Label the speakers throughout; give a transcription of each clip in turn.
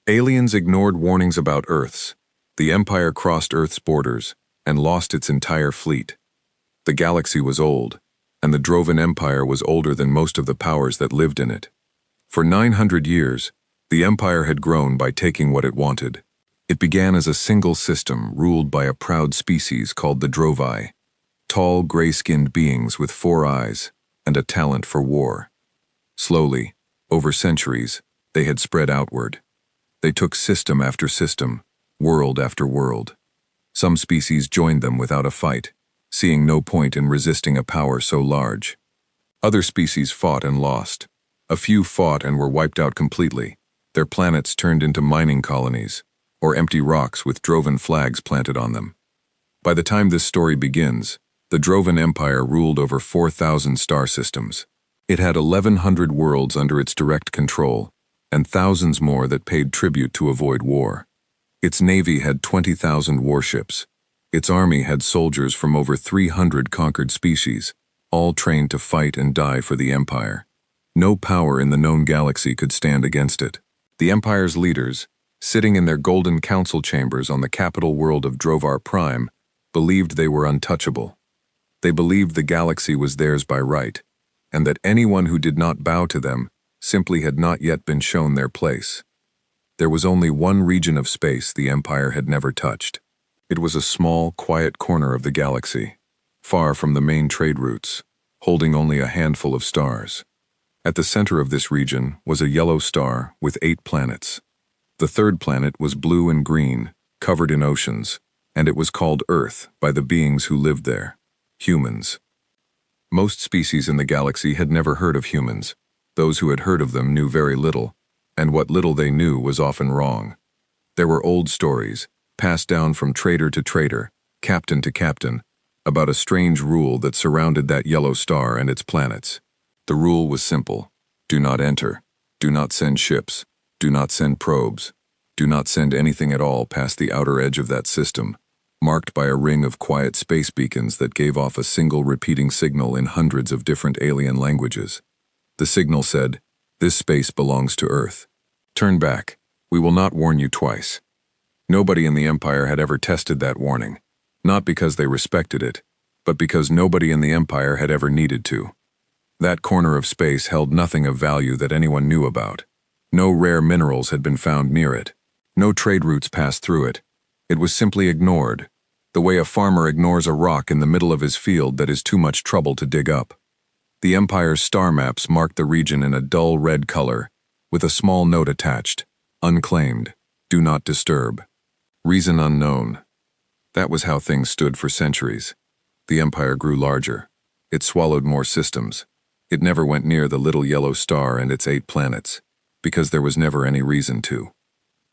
Speaker 1: Aliens ignored warnings about Earths. The Empire crossed Earth's borders and lost its entire fleet. The galaxy was old, and the Drovan Empire was older than most of the powers that lived in it. For 900 years, the Empire had grown by taking what it wanted. It began as a single system ruled by a proud species called the Drovi, tall, gray-skinned beings with 4 eyes and a talent for war. Slowly, over centuries, they had spread outward. They took system after system, world after world. Some species joined them without a fight, seeing no point in resisting a power so large. Other species fought and lost. A few fought and were wiped out completely, their planets turned into mining colonies, or empty rocks with Drovan flags planted on them. By the time this story begins, the Drovan Empire ruled over 4,000 star systems. It had 1,100 worlds under its direct control, and thousands more that paid tribute to avoid war. Its navy had 20,000 warships. Its army had soldiers from over 300 conquered species, all trained to fight and die for the Empire. No power in the known galaxy could stand against it. The Empire's leaders, sitting in their golden council chambers on the capital world of Drovar Prime, believed they were untouchable. They believed the galaxy was theirs by right, and that anyone who did not bow to them simply had not yet been shown their place. There was only one region of space the Empire had never touched. It was a small, quiet corner of the galaxy, far from the main trade routes, holding only a handful of stars. At the center of this region was a yellow star with 8 planets. The third planet was blue and green, covered in oceans, and it was called Earth by the beings who lived there, humans. Most species in the galaxy had never heard of humans. Those who had heard of them knew very little, and what little they knew was often wrong. There were old stories, passed down from trader to trader, captain to captain, about a strange rule that surrounded that yellow star and its planets. The rule was simple: do not enter, do not send ships, do not send probes, do not send anything at all past the outer edge of that system, marked by a ring of quiet space beacons that gave off a single repeating signal in hundreds of different alien languages. The signal said, "This space belongs to Earth. Turn back. We will not warn you twice." Nobody in the Empire had ever tested that warning, not because they respected it, but because nobody in the Empire had ever needed to. That corner of space held nothing of value that anyone knew about. No rare minerals had been found near it. No trade routes passed through it. It was simply ignored, the way a farmer ignores a rock in the middle of his field that is too much trouble to dig up. The Empire's star maps marked the region in a dull red color, with a small note attached: unclaimed, do not disturb. Reason unknown. That was how things stood for centuries. The Empire grew larger. It swallowed more systems. It never went near the little yellow star and its 8 planets, because there was never any reason to.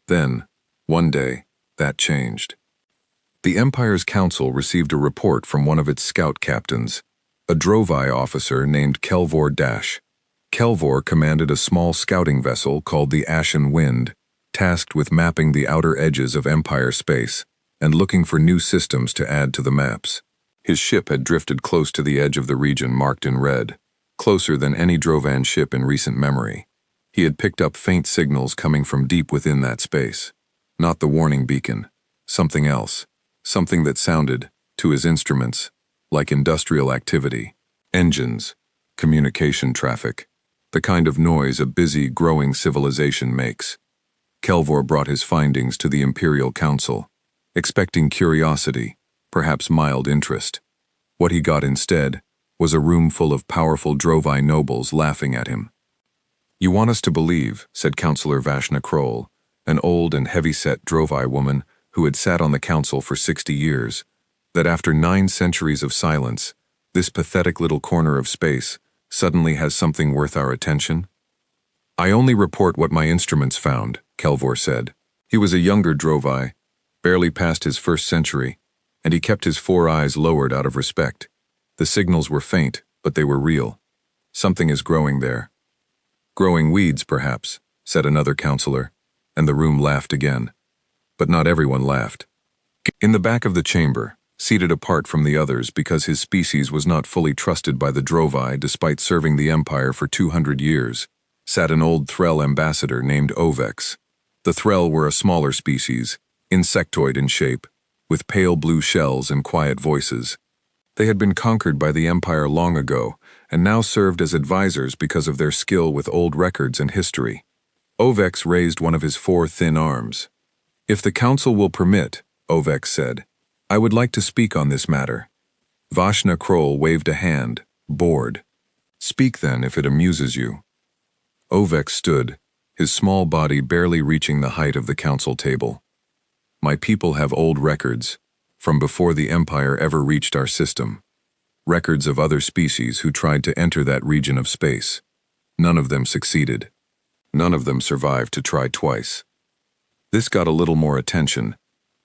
Speaker 1: Then, one day, that changed. The Empire's council received a report from one of its scout captains, a Drovi officer named Kelvor Dash. Kelvor commanded a small scouting vessel called the Ashen Wind, tasked with mapping the outer edges of Empire space and looking for new systems to add to the maps. His ship had drifted close to the edge of the region marked in red, closer than any Drovan ship in recent memory. He had picked up faint signals coming from deep within that space. Not the warning beacon, something else, something that sounded, to his instruments, like industrial activity, engines, communication traffic, the kind of noise a busy, growing civilization makes. Kelvor brought his findings to the Imperial Council, expecting curiosity, perhaps mild interest. What he got instead was a room full of powerful Drovi nobles laughing at him. "You want us to believe," said Councillor Vashna Kroll, an old and heavy-set Drovi woman who had sat on the council for 60 years, that after 9 centuries of silence, this pathetic little corner of space suddenly has something worth our attention? "I only report what my instruments found," Kelvor said. He was a younger Drovi, barely past his 1st century, and he kept his 4 eyes lowered out of respect. The signals were faint, but they were real. Something is growing there. "Growing weeds, perhaps," said another counselor, and the room laughed again. But not everyone laughed. In the back of the chamber, seated apart from the others because his species was not fully trusted by the Drovi despite serving the Empire for 200 years, sat an old Threll ambassador named Ovex. The Threll were a smaller species, insectoid in shape, with pale blue shells and quiet voices. They had been conquered by the Empire long ago, and now served as advisors because of their skill with old records and history. Ovex raised one of his 4 thin arms. "If the Council will permit," Ovex said, "I would like to speak on this matter." Vashna Kroll waved a hand, bored. "Speak then, if it amuses you." Ovex stood, his small body barely reaching the height of the council table. "My people have old records, from before the Empire ever reached our system. Records of other species who tried to enter that region of space. None of them succeeded. None of them survived to try twice." This got a little more attention.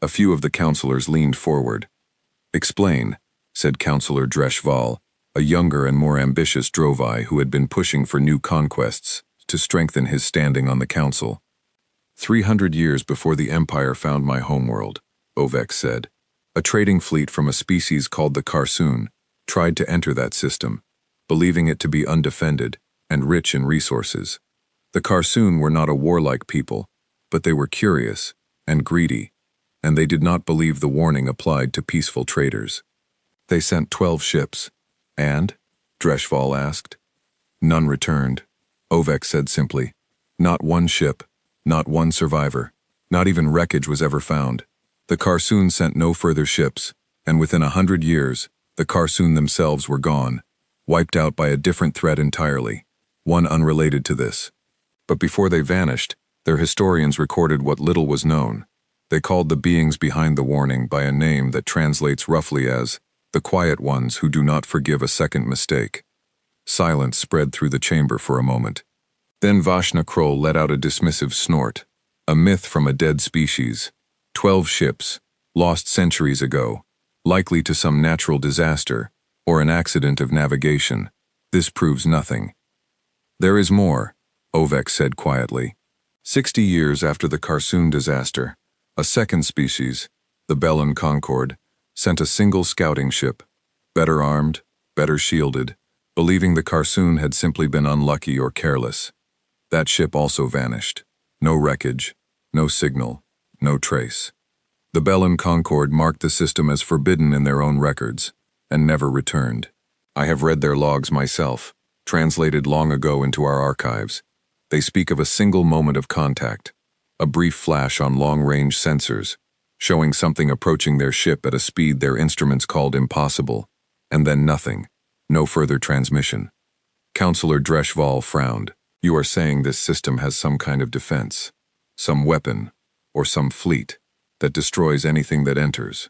Speaker 1: A few of the councillors leaned forward. "Explain," said Councillor Dreshval, a younger and more ambitious Drovi who had been pushing for new conquests to strengthen his standing on the council. 300 years before the Empire found my homeworld," Ovex said, "a trading fleet from a species called the Karsoon tried to enter that system, believing it to be undefended and rich in resources. The Karsoon were not a warlike people, but they were curious and greedy, and they did not believe the warning applied to peaceful traders. They sent 12 ships, and?" Dreshval asked. "None returned," Ovex said simply. "Not one ship, not one survivor, not even wreckage was ever found. The Karsoon sent no further ships, and within 100 years, the Karsoon themselves were gone, wiped out by a different threat entirely, one unrelated to this. But before they vanished, their historians recorded what little was known. They called the beings behind the warning by a name that translates roughly as the quiet ones who do not forgive a second mistake." Silence spread through the chamber for a moment. Then Vashna Kroll let out a dismissive snort. "A myth from a dead species. 12 ships, lost centuries ago, likely to some natural disaster or an accident of navigation. This proves nothing." "There is more," Ovex said quietly. 60 years after the Karsoon disaster, a second species, the Bellon Concord, sent a single scouting ship, better armed, better shielded, believing the Karsoon had simply been unlucky or careless. That ship also vanished. No wreckage, no signal, no trace. The Bellon Concord marked the system as forbidden in their own records, and never returned. I have read their logs myself, translated long ago into our archives. They speak of a single moment of contact, a brief flash on long-range sensors, showing something approaching their ship at a speed their instruments called impossible, and then nothing, no further transmission. Councillor Dreshval frowned. "You are saying this system has some kind of defense, some weapon, or some fleet, that destroys anything that enters."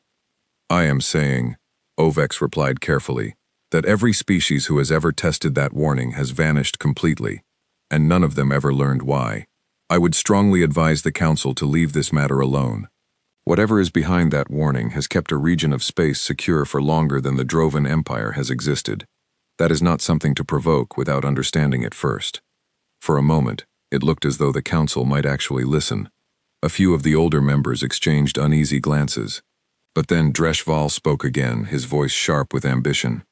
Speaker 1: "I am saying," Ovex replied carefully, "that every species who has ever tested that warning has vanished completely, and none of them ever learned why. I would strongly advise the Council to leave this matter alone. Whatever is behind that warning has kept a region of space secure for longer than the Drovan Empire has existed. That is not something to provoke without understanding it first." For a moment, it looked as though the Council might actually listen. A few of the older members exchanged uneasy glances. But then Dreshval spoke again, his voice sharp with ambition.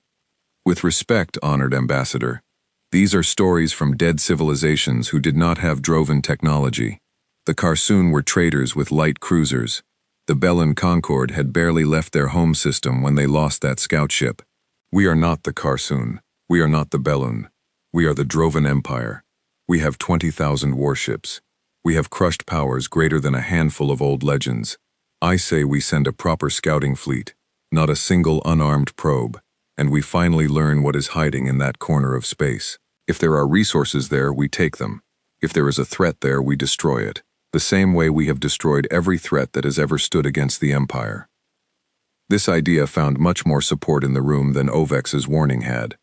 Speaker 1: "With respect, honored ambassador, these are stories from dead civilizations who did not have Drovan technology. The Karsoon were traders with light cruisers. The Bellon Concord had barely left their home system when they lost that scout ship. We are not the Karsoon. We are not the Bellon. We are the Drovan Empire. We have 20,000 warships. We have crushed powers greater than a handful of old legends. I say we send a proper scouting fleet, not a single unarmed probe, and we finally learn what is hiding in that corner of space. If there are resources there, we take them. If there is a threat there, we destroy it, the same way we have destroyed every threat that has ever stood against the Empire." This idea found much more support in the room than Ovex's warning had.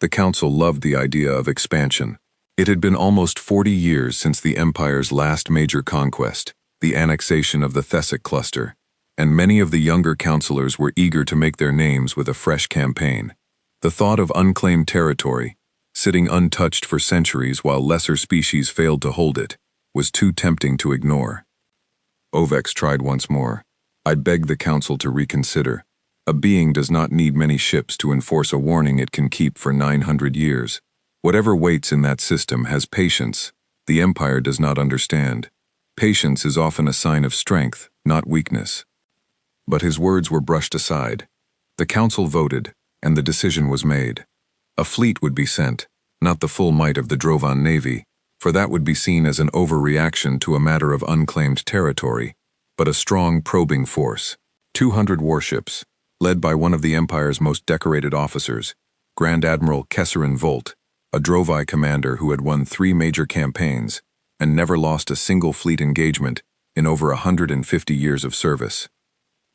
Speaker 1: The Council loved the idea of expansion. It had been almost 40 years since the Empire's last major conquest, the annexation of the Thessic cluster, and many of the younger councillors were eager to make their names with a fresh campaign. The thought of unclaimed territory, sitting untouched for centuries while lesser species failed to hold it, was too tempting to ignore. Ovex tried once more. "I beg the Council to reconsider. A being does not need many ships to enforce a warning it can keep for 900 years. Whatever waits in that system has patience the Empire does not understand. Patience is often a sign of strength, not weakness. But his words were brushed aside. The council voted, and the decision was made. A fleet would be sent, not the full might of the Drovan Navy, for that would be seen as an overreaction to a matter of unclaimed territory, but a strong probing force. 200 warships, led by one of the Empire's most decorated officers, Grand Admiral Kesserin Volt, a Drovi commander who had won 3 major campaigns and never lost a single fleet engagement in over 150 years of service.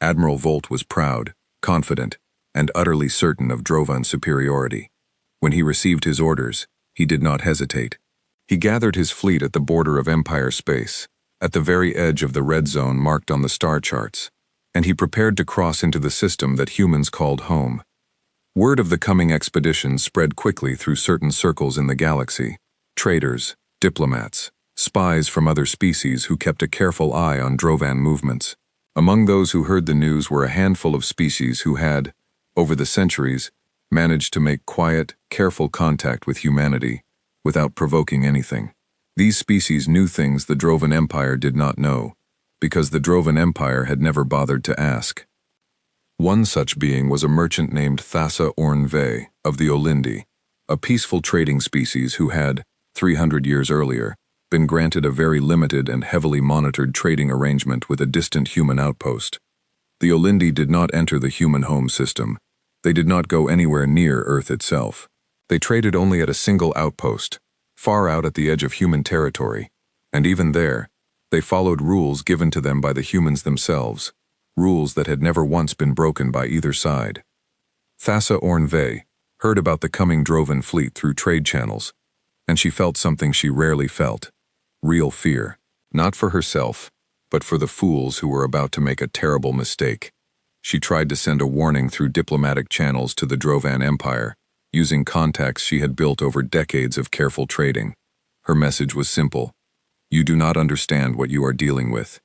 Speaker 1: Admiral Volt was proud, confident, and utterly certain of Drovan's superiority. When he received his orders, he did not hesitate. He gathered his fleet at the border of Empire space, at the very edge of the red zone marked on the star charts, and he prepared to cross into the system that humans called home. Word of the coming expedition spread quickly through certain circles in the galaxy. Traders, diplomats, spies from other species who kept a careful eye on Drovan movements. Among those who heard the news were a handful of species who had, over the centuries, managed to make quiet, careful contact with humanity without provoking anything. These species knew things the Drovan Empire did not know, because the Drovan Empire had never bothered to ask. One such being was a merchant named Thassa Orn-Ve of the Olindi, a peaceful trading species who had, 300 years earlier, been granted a very limited and heavily monitored trading arrangement with a distant human outpost. The Olindi did not enter the human home system. They did not go anywhere near Earth itself. They traded only at a single outpost, far out at the edge of human territory, and even there, they followed rules given to them by the humans themselves, rules that had never once been broken by either side. Thassa Orn-Ve heard about the coming Drovan fleet through trade channels, and she felt something she rarely felt. Real fear, not for herself, but for the fools who were about to make a terrible mistake. She tried to send a warning through diplomatic channels to the Drovan Empire, using contacts she had built over decades of careful trading. Her message was simple: you do not understand what you are dealing with.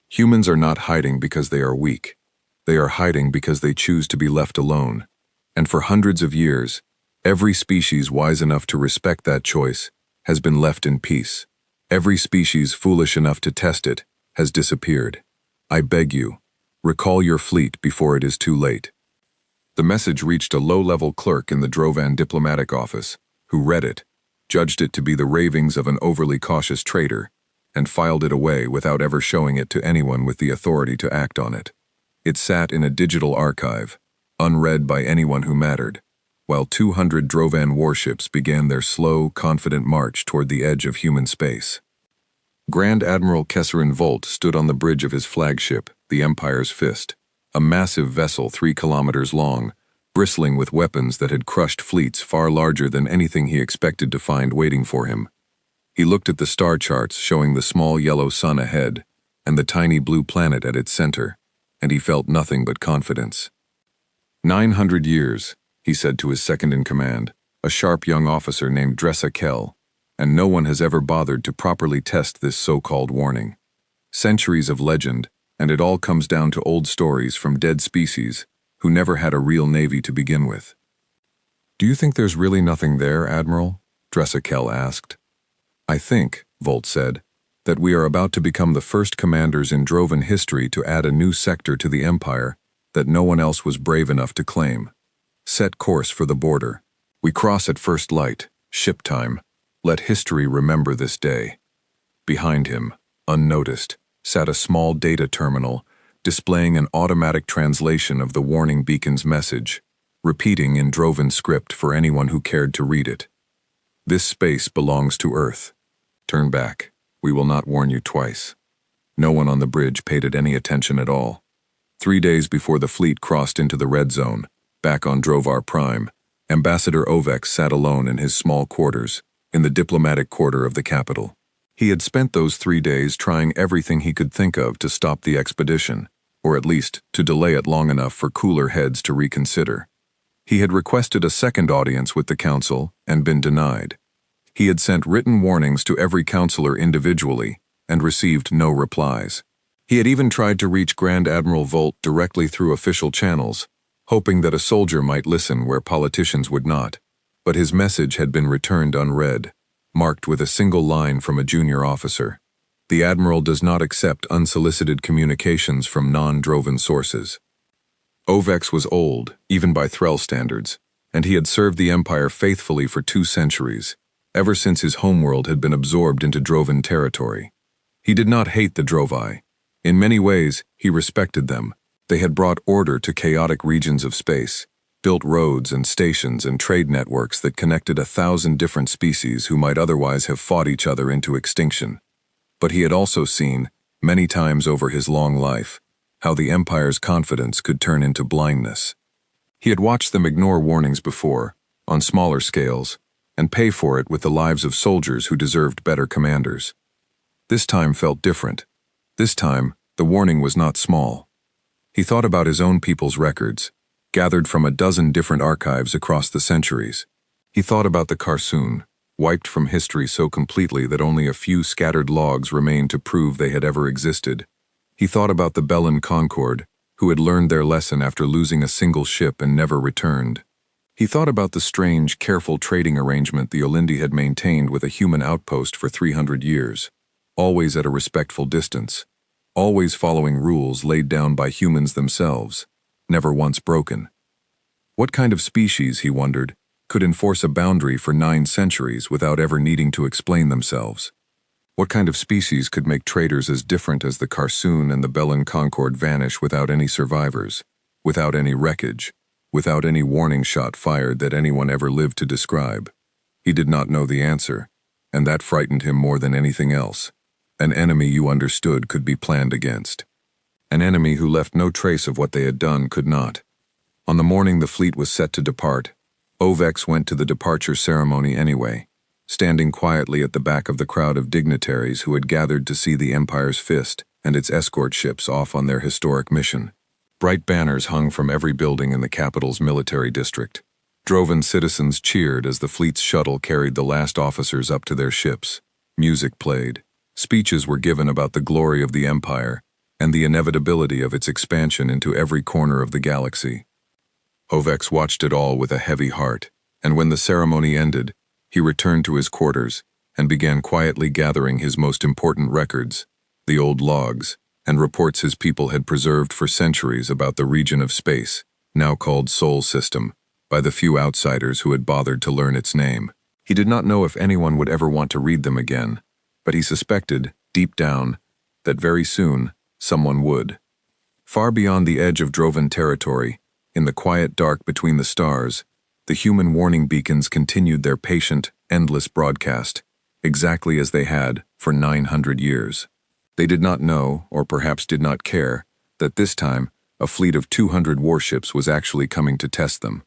Speaker 1: Humans are not hiding because they are weak. They are hiding because they choose to be left alone. And for hundreds of years, every species wise enough to respect that choice has been left in peace. Every species foolish enough to test it has disappeared. I beg you, recall your fleet before it is too late. The message reached a low-level clerk in the Drovan diplomatic office, who read it, judged it to be the ravings of an overly cautious trader, and filed it away without ever showing it to anyone with the authority to act on it. It sat in a digital archive, unread by anyone who mattered, while 200 Drovan warships began their slow, confident march toward the edge of human space. Grand Admiral Kesserin Volt stood on the bridge of his flagship, the Empire's Fist, a massive vessel 3 kilometers long, bristling with weapons that had crushed fleets far larger than anything he expected to find waiting for him. He looked at the star charts showing the small yellow sun ahead and the tiny blue planet at its center, and he felt nothing but confidence. 900 years, he said to his second-in-command, a sharp young officer named Dressa Kell, and no one has ever bothered to properly test this so-called warning. Centuries of legend, and it all comes down to old stories from dead species who never had a real navy to begin with. Do you think there's really nothing there, Admiral? Dressa Kell asked. I think, Volt said, that we are about to become the first commanders in Drovan history to add a new sector to the Empire that no one else was brave enough to claim. Set course for the border. We cross at first light, ship time. Let history remember this day. Behind him, unnoticed, sat a small data terminal displaying an automatic translation of the warning beacon's message, repeating in Drovan script for anyone who cared to read it. This space belongs to Earth. Turn back. We will not warn you twice. No one on the bridge paid it any attention at all. 3 days before the fleet crossed into the red zone, back on Drovar Prime, Ambassador Ovex sat alone in his small quarters, in the diplomatic quarter of the capital. He had spent those 3 days trying everything he could think of to stop the expedition, or at least to delay it long enough for cooler heads to reconsider. He had requested a second audience with the council and been denied. He had sent written warnings to every councillor individually and received no replies. He had even tried to reach Grand Admiral Volt directly through official channels, hoping that a soldier might listen where politicians would not, but his message had been returned unread, marked with a single line from a junior officer. The Admiral does not accept unsolicited communications from non-Drovan sources. Ovex was old, even by Threll standards, and he had served the Empire faithfully for 2 centuries, ever since his homeworld had been absorbed into Drovan territory. He did not hate the Drovi. In many ways, he respected them. They had brought order to chaotic regions of space, built roads and stations and trade networks that connected 1,000 different species who might otherwise have fought each other into extinction. But he had also seen, many times over his long life, how the Empire's confidence could turn into blindness. He had watched them ignore warnings before, on smaller scales, and pay for it with the lives of soldiers who deserved better commanders. This time felt different. This time, the warning was not small. He thought about his own people's records, gathered from a dozen different archives across the centuries. He thought about the Qarsoon, wiped from history so completely that only a few scattered logs remained to prove they had ever existed. He thought about the Bellin Concord, who had learned their lesson after losing a single ship and never returned. He thought about the strange, careful trading arrangement the Olindi had maintained with a human outpost for 300 years, always at a respectful distance, always following rules laid down by humans themselves, never once broken. What kind of species, he wondered, could enforce a boundary for 9 centuries without ever needing to explain themselves? What kind of species could make traders as different as the Qarsoon and the Bellin Concord vanish without any survivors, without any wreckage, without any warning shot fired that anyone ever lived to describe? He did not know the answer, and that frightened him more than anything else. An enemy you understood could be planned against. An enemy who left no trace of what they had done could not. On the morning the fleet was set to depart, Ovex went to the departure ceremony anyway, standing quietly at the back of the crowd of dignitaries who had gathered to see the Empire's fist and its escort ships off on their historic mission. Bright banners hung from every building in the capital's military district. Drovan citizens cheered as the fleet's shuttle carried the last officers up to their ships. Music played. Speeches were given about the glory of the Empire and the inevitability of its expansion into every corner of the galaxy. Ovex watched it all with a heavy heart, and when the ceremony ended, he returned to his quarters and began quietly gathering his most important records, the old logs, and reports his people had preserved for centuries about the region of space, now called Sol System, by the few outsiders who had bothered to learn its name. He did not know if anyone would ever want to read them again, but he suspected, deep down, that very soon someone would. Far beyond the edge of Drovan territory, in the quiet dark between the stars, the human warning beacons continued their patient, endless broadcast, exactly as they had for 900 years. They did not know, or perhaps did not care, that this time a fleet of 200 warships was actually coming to test them.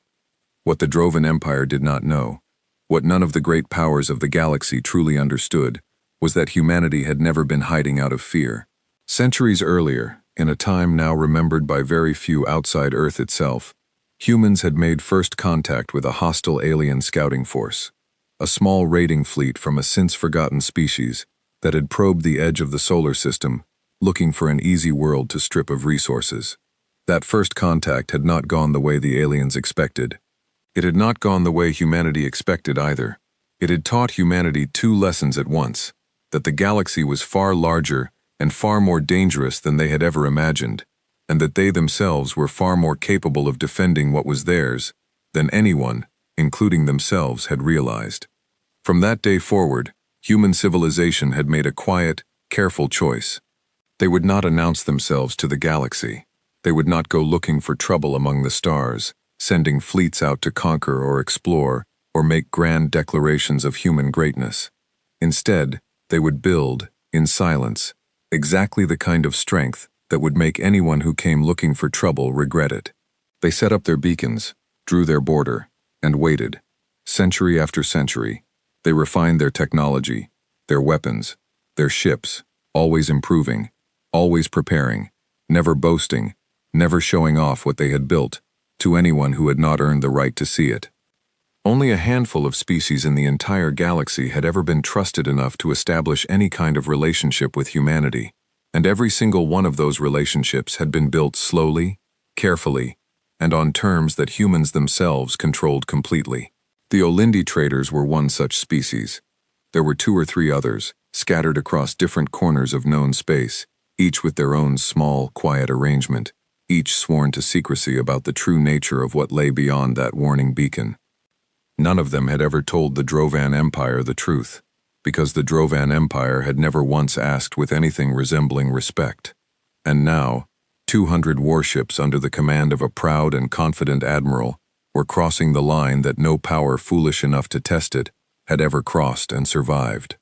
Speaker 1: What the Drovan Empire did not know, what none of the great powers of the galaxy truly understood, was that humanity had never been hiding out of fear. Centuries earlier, in a time now remembered by very few outside Earth itself, humans had made first contact with a hostile alien scouting force, a small raiding fleet from a since-forgotten species that had probed the edge of the solar system, looking for an easy world to strip of resources. That first contact had not gone the way the aliens expected. It had not gone the way humanity expected either. It had taught humanity 2 lessons at once: that the galaxy was far larger and far more dangerous than they had ever imagined, and that they themselves were far more capable of defending what was theirs than anyone, including themselves, had realized. From that day forward, human civilization had made a quiet, careful choice. They would not announce themselves to the galaxy. They would not go looking for trouble among the stars, sending fleets out to conquer or explore or make grand declarations of human greatness. Instead, they would build, in silence, exactly the kind of strength that would make anyone who came looking for trouble regret it. They set up their beacons, drew their border, and waited. Century after century, they refined their technology, their weapons, their ships, always improving, always preparing, never boasting, never showing off what they had built to anyone who had not earned the right to see it. Only a handful of species in the entire galaxy had ever been trusted enough to establish any kind of relationship with humanity, and every single one of those relationships had been built slowly, carefully, and on terms that humans themselves controlled completely. The Olindi traders were one such species. There were 2 or 3 others, scattered across different corners of known space, each with their own small, quiet arrangement, each sworn to secrecy about the true nature of what lay beyond that warning beacon. None of them had ever told the Drovan Empire the truth, because the Drovan Empire had never once asked with anything resembling respect. And now, 200 warships under the command of a proud and confident admiral were crossing the line that no power foolish enough to test it had ever crossed and survived.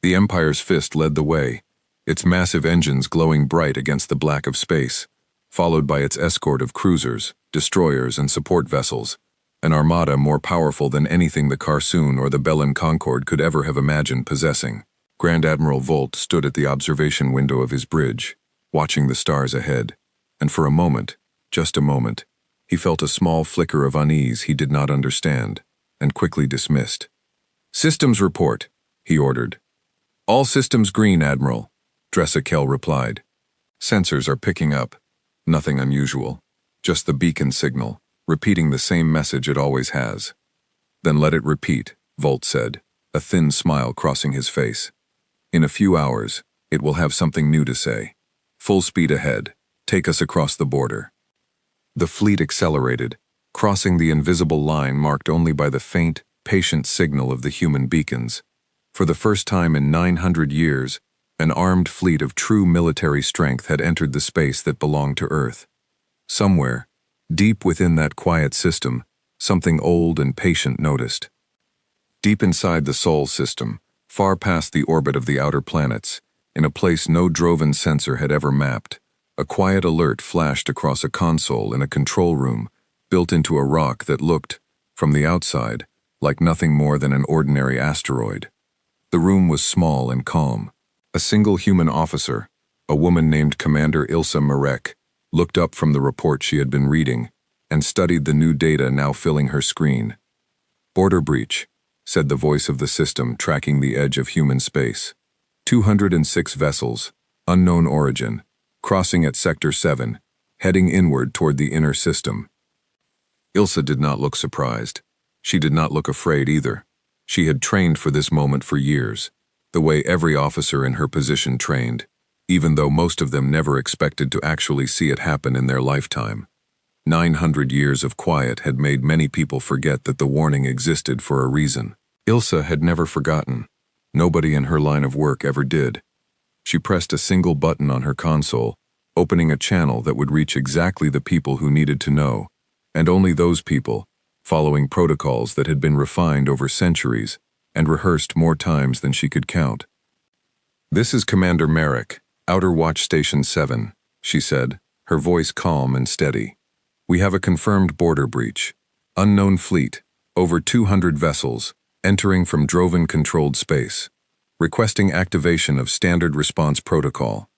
Speaker 1: The Empire's fist led the way, its massive engines glowing bright against the black of space, followed by its escort of cruisers, destroyers, and support vessels, an armada more powerful than anything the Carsoon or the Bellin Concord could ever have imagined possessing. Grand Admiral Volt stood at the observation window of his bridge, watching the stars ahead, and for a moment, just a moment, he felt a small flicker of unease he did not understand, and quickly dismissed. "Systems report," he ordered. "All systems green, Admiral," Dressakel replied. "Sensors are picking up. Nothing unusual. Just the beacon signal, repeating the same message it always has." "Then let it repeat," Volt said, a thin smile crossing his face. "In a few hours, it will have something new to say. Full speed ahead. Take us across the border." The fleet accelerated, crossing the invisible line marked only by the faint, patient signal of the human beacons. For the first time in 900 years, an armed fleet of true military strength had entered the space that belonged to Earth. Somewhere, deep within that quiet system, something old and patient noticed. Deep inside the Sol system, far past the orbit of the outer planets, in a place no Drovan sensor had ever mapped, a quiet alert flashed across a console in a control room built into a rock that looked, from the outside, like nothing more than an ordinary asteroid. The room was small and calm. A single human officer, a woman named Commander Ilsa Marek, looked up from the report she had been reading and studied the new data now filling her screen. "Border breach," said the voice of the system tracking the edge of human space. 206 vessels, unknown origin, crossing at Sector 7, heading inward toward the inner system. Ilsa did not look surprised. She did not look afraid either. She had trained for this moment for years, the way every officer in her position trained, even though most of them never expected to actually see it happen in their lifetime. 900 years of quiet had made many people forget that the warning existed for a reason. Ilsa had never forgotten. Nobody in her line of work ever did. She pressed a single button on her console, opening a channel that would reach exactly the people who needed to know, and only those people, following protocols that had been refined over centuries and rehearsed more times than she could count. "This is Commander Merrick, Outer Watch Station 7, she said, her voice calm and steady. "We have a confirmed border breach. Unknown fleet, over 200 vessels, entering from Drovan-controlled space. Requesting activation of Standard Response Protocol."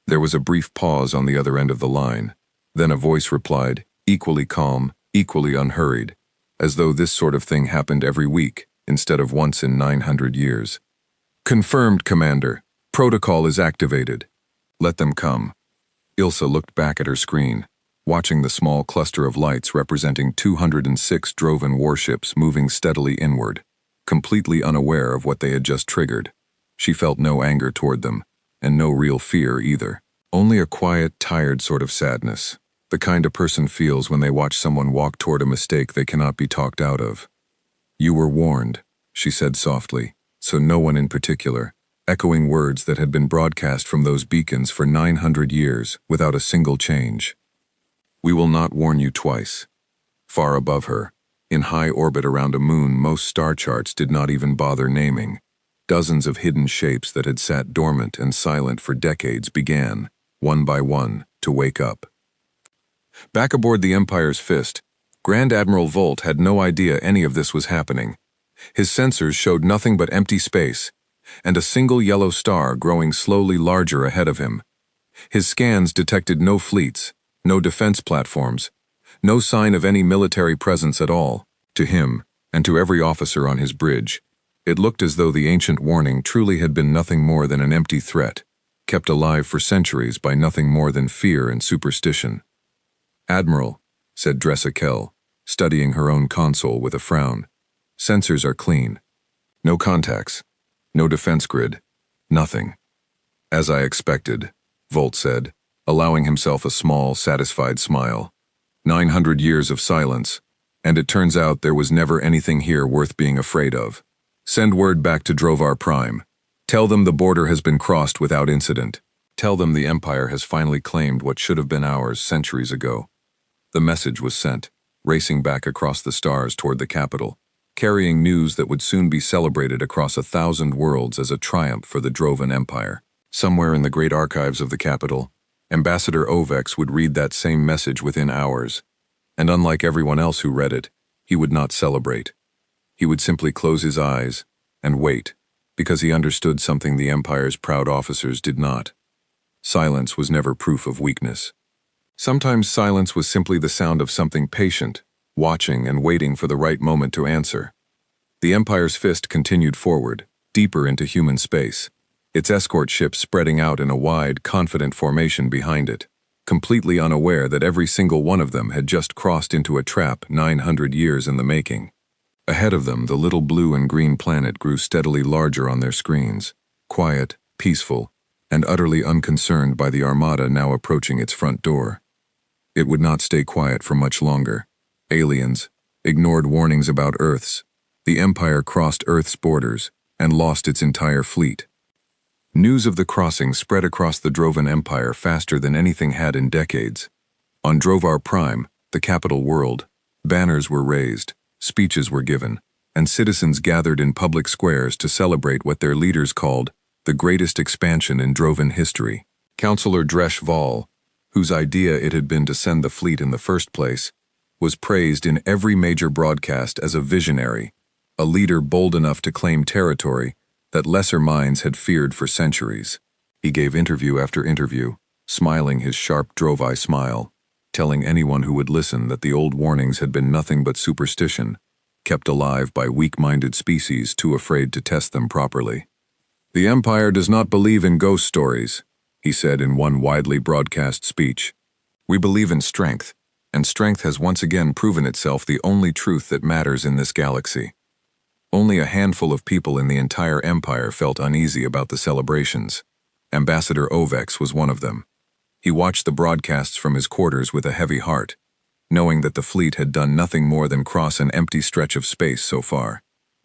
Speaker 1: There was a brief pause on the other end of the line. Then a voice replied, equally calm, equally unhurried, as though this sort of thing happened every week, instead of once in 900 years. "Confirmed, Commander. Protocol is activated. Let them come." Ilsa looked back at her screen, watching the small cluster of lights representing 206 Drovan warships moving steadily inward, completely unaware of what they had just triggered. She felt no anger toward them, and no real fear either. Only a quiet, tired sort of sadness, the kind a person feels when they watch someone walk toward a mistake they cannot be talked out of. "You were warned," she said softly, so no one in particular, echoing words that had been broadcast from those beacons for 900 years without a single change. "We will not warn you twice." Far above her, in high orbit around a moon most star charts did not even bother naming, dozens of hidden shapes that had sat dormant and silent for decades began, one by one, to wake up. Back aboard the Empire's fist, Grand Admiral Volt had no idea any of this was happening. His sensors showed nothing but empty space, and a single yellow star growing slowly larger ahead of him. His scans detected no fleets, no defense platforms, no sign of any military presence at all. To him, and to every officer on his bridge, it looked as though the ancient warning truly had been nothing more than an empty threat, kept alive for centuries by nothing more than fear and superstition. "Admiral," said Dressakel, studying her own console with a frown, "sensors are clean. No contacts. No defense grid. Nothing. As I expected, Volt said, allowing himself a small, satisfied smile. 900 years of silence, and it turns out there was never anything here worth being afraid of. Send word back to Drovar Prime. Tell them the border has been crossed without incident. Tell them the Empire has finally claimed what should have been ours centuries ago. The message was sent, racing back across the stars toward the capital, carrying news that would soon be celebrated across 1,000 worlds as a triumph for the Drovan Empire. Somewhere in the great archives of the capital, Ambassador Ovex would read that same message within hours, and unlike everyone else who read it, he would not celebrate. He would simply close his eyes and wait, because he understood something the Empire's proud officers did not. Silence was never proof of weakness. Sometimes silence was simply the sound of something patient, watching and waiting for the right moment to answer. The Empire's fist continued forward, deeper into human space, its escort ships spreading out in a wide, confident formation behind it, completely unaware that every single one of them had just crossed into a trap 900 years in the making. Ahead of them, the little blue and green planet grew steadily larger on their screens, quiet, peaceful, and utterly unconcerned by the armada now approaching its front door. It would not stay quiet for much longer. Aliens ignored warnings about Earth's. The Empire crossed Earth's borders and lost its entire fleet. News of the crossing spread across the Drovan Empire faster than anything had in decades. On Drovar Prime, the capital world, banners were raised, speeches were given, and citizens gathered in public squares to celebrate what their leaders called the greatest expansion in Drovan history. Councillor Dresh Val, whose idea it had been to send the fleet in the first place, was praised in every major broadcast as a visionary, a leader bold enough to claim territory that lesser minds had feared for centuries. He gave interview after interview, smiling his sharp Drovai smile, telling anyone who would listen that the old warnings had been nothing but superstition, kept alive by weak-minded species too afraid to test them properly. "The Empire does not believe in ghost stories," he said in one widely broadcast speech. "We believe in strength, and strength has once again proven itself the only truth that matters in this galaxy." Only a handful of people in the entire Empire felt uneasy about the celebrations. Ambassador Ovex was one of them. He watched the broadcasts from his quarters with a heavy heart, knowing that the fleet had done nothing more than cross an empty stretch of space so far.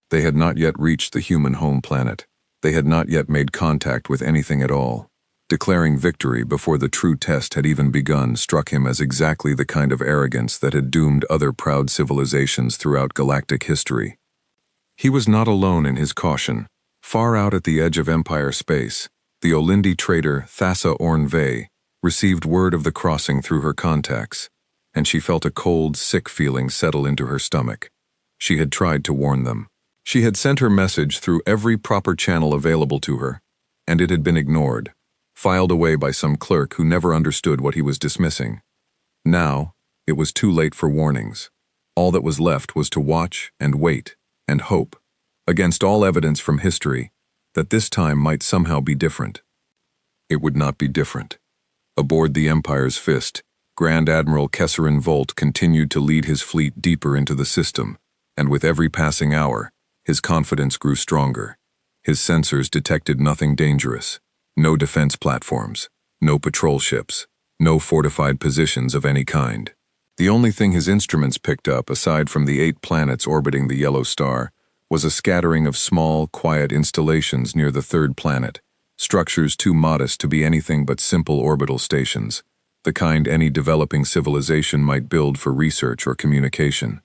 Speaker 1: They had not yet reached the human home planet. They had not yet made contact with anything at all. Declaring victory before the true test had even begun struck him as exactly the kind of arrogance that had doomed other proud civilizations throughout galactic history. He was not alone in his caution. Far out at the edge of Empire space, the Olindi trader Thassa Ornve received word of the crossing through her contacts, and she felt a cold, sick feeling settle into her stomach. She had tried to warn them. She had sent her message through every proper channel available to her, and it had been ignored, filed away by some clerk who never understood what he was dismissing. Now, it was too late for warnings. All that was left was to watch and wait and hope, against all evidence from history, that this time might somehow be different. It would not be different. Aboard the Empire's fist, Grand Admiral Kesserin Volt continued to lead his fleet deeper into the system, and with every passing hour, his confidence grew stronger. His sensors detected nothing dangerous, no defense platforms, no patrol ships, no fortified positions of any kind. The only thing his instruments picked up, aside from the 8 planets orbiting the yellow star, was a scattering of small, quiet installations near the 3rd planet, structures too modest to be anything but simple orbital stations, the kind any developing civilization might build for research or communication.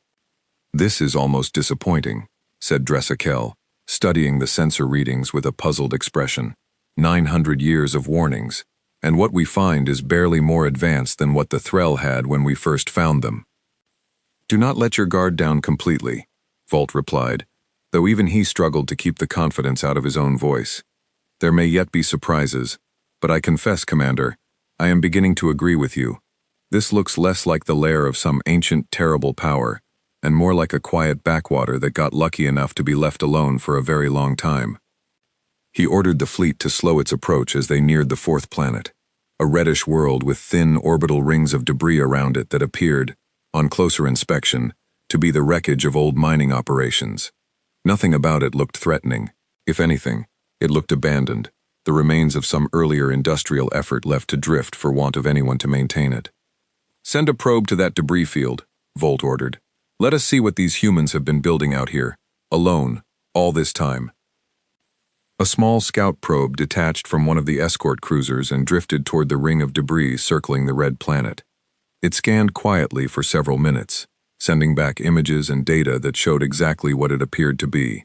Speaker 1: "This is almost disappointing," said Dressakel, studying the sensor readings with a puzzled expression. 900 years of warnings, and what we find is barely more advanced than what the Threll had when we first found them. "Do not let your guard down completely," Volt replied, though even he struggled to keep the confidence out of his own voice. "There may yet be surprises, but I confess, Commander, I am beginning to agree with you. This looks less like the lair of some ancient, terrible power, and more like a quiet backwater that got lucky enough to be left alone for a very long time." He ordered the fleet to slow its approach as they neared the 4th planet, a reddish world with thin orbital rings of debris around it that appeared, on closer inspection, to be the wreckage of old mining operations. Nothing about it looked threatening. If anything, It looked abandoned, the remains of some earlier industrial effort left to drift for want of anyone to maintain it. "Send a probe to that debris field," Volt ordered. "Let us see what these humans have been building out here, alone, all this time." A small scout probe detached from one of the escort cruisers and drifted toward the ring of debris circling the red planet. It scanned quietly for several minutes, sending back images and data that showed exactly what it appeared to be: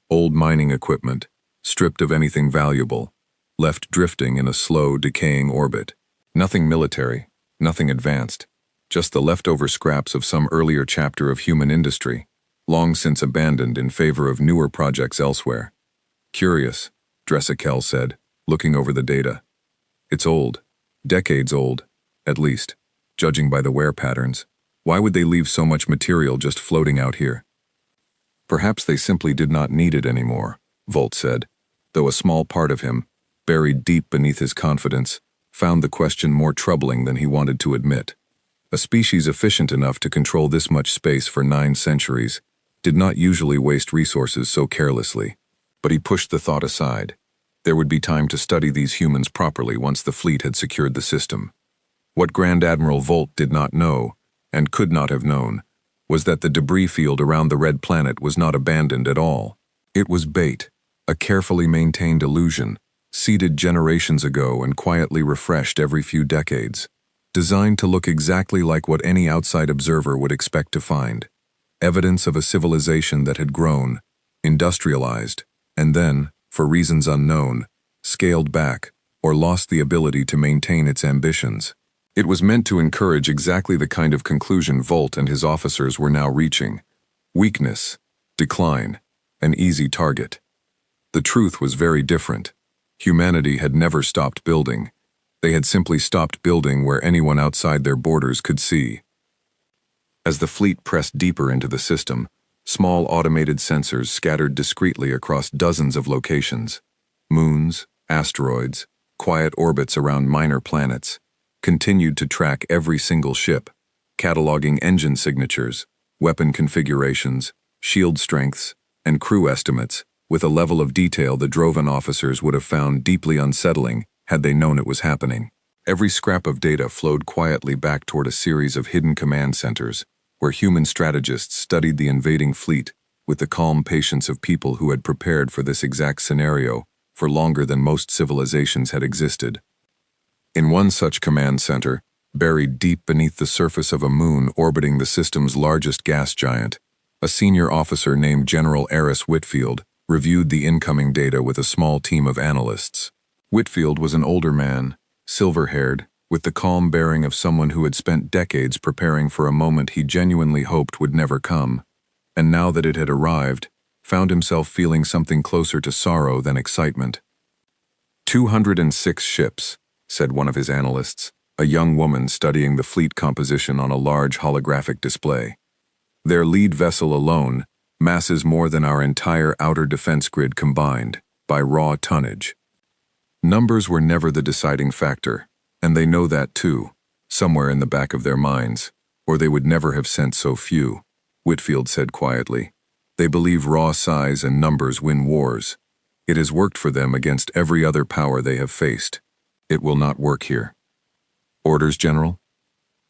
Speaker 1: old mining equipment, stripped of anything valuable, left drifting in a slow, decaying orbit. Nothing military, nothing advanced, just the leftover scraps of some earlier chapter of human industry, long since abandoned in favor of newer projects elsewhere. "Curious," Dressikel said, looking over the data. "It's old, decades old, at least, judging by the wear patterns. Why would they leave so much material just floating out here?" "Perhaps they simply did not need it anymore," Volt said, though a small part of him, buried deep beneath his confidence, found the question more troubling than he wanted to admit. A species efficient enough to control this much space for 9 centuries did not usually waste resources so carelessly. But he pushed the thought aside. There would be time to study these humans properly once the fleet had secured the system. What Grand Admiral Volt did not know, and could not have known, was that the debris field around the red planet was not abandoned at all. It was bait, a carefully maintained illusion, seeded generations ago and quietly refreshed every few decades, designed to look exactly like what any outside observer would expect to find: evidence of a civilization that had grown, industrialized, and then, for reasons unknown, scaled back or lost the ability to maintain its ambitions. It was meant to encourage exactly the kind of conclusion Volt and his officers were now reaching: weakness, decline, an easy target. The truth was very different. Humanity had never stopped building. They had simply stopped building where anyone outside their borders could see. As the fleet pressed deeper into the system, small automated sensors scattered discreetly across dozens of locations: moons, asteroids, quiet orbits around minor planets, continued to track every single ship, cataloging engine signatures, weapon configurations, shield strengths, and crew estimates with a level of detail the Drovan officers would have found deeply unsettling had they known it was happening. Every scrap of data flowed quietly back toward a series of hidden command centers, where human strategists studied the invading fleet with the calm patience of people who had prepared for this exact scenario for longer than most civilizations had existed. In one such command center, buried deep beneath the surface of a moon orbiting the system's largest gas giant, a senior officer named General Eris Whitfield reviewed the incoming data with a small team of analysts. Whitfield was an older man, silver-haired, with the calm bearing of someone who had spent decades preparing for a moment he genuinely hoped would never come, and now that it had arrived, found himself feeling something closer to sorrow than excitement. 206 ships, said one of his analysts, a young woman studying the fleet composition on a large holographic display. Their lead vessel alone masses more than our entire outer defense grid combined, by raw tonnage. Numbers were never the deciding factor, and they know that too, somewhere in the back of their minds, or they would never have sent so few, Whitfield said quietly. They believe raw size and numbers win wars. It has worked for them against every other power they have faced. It will not work here. Orders, General?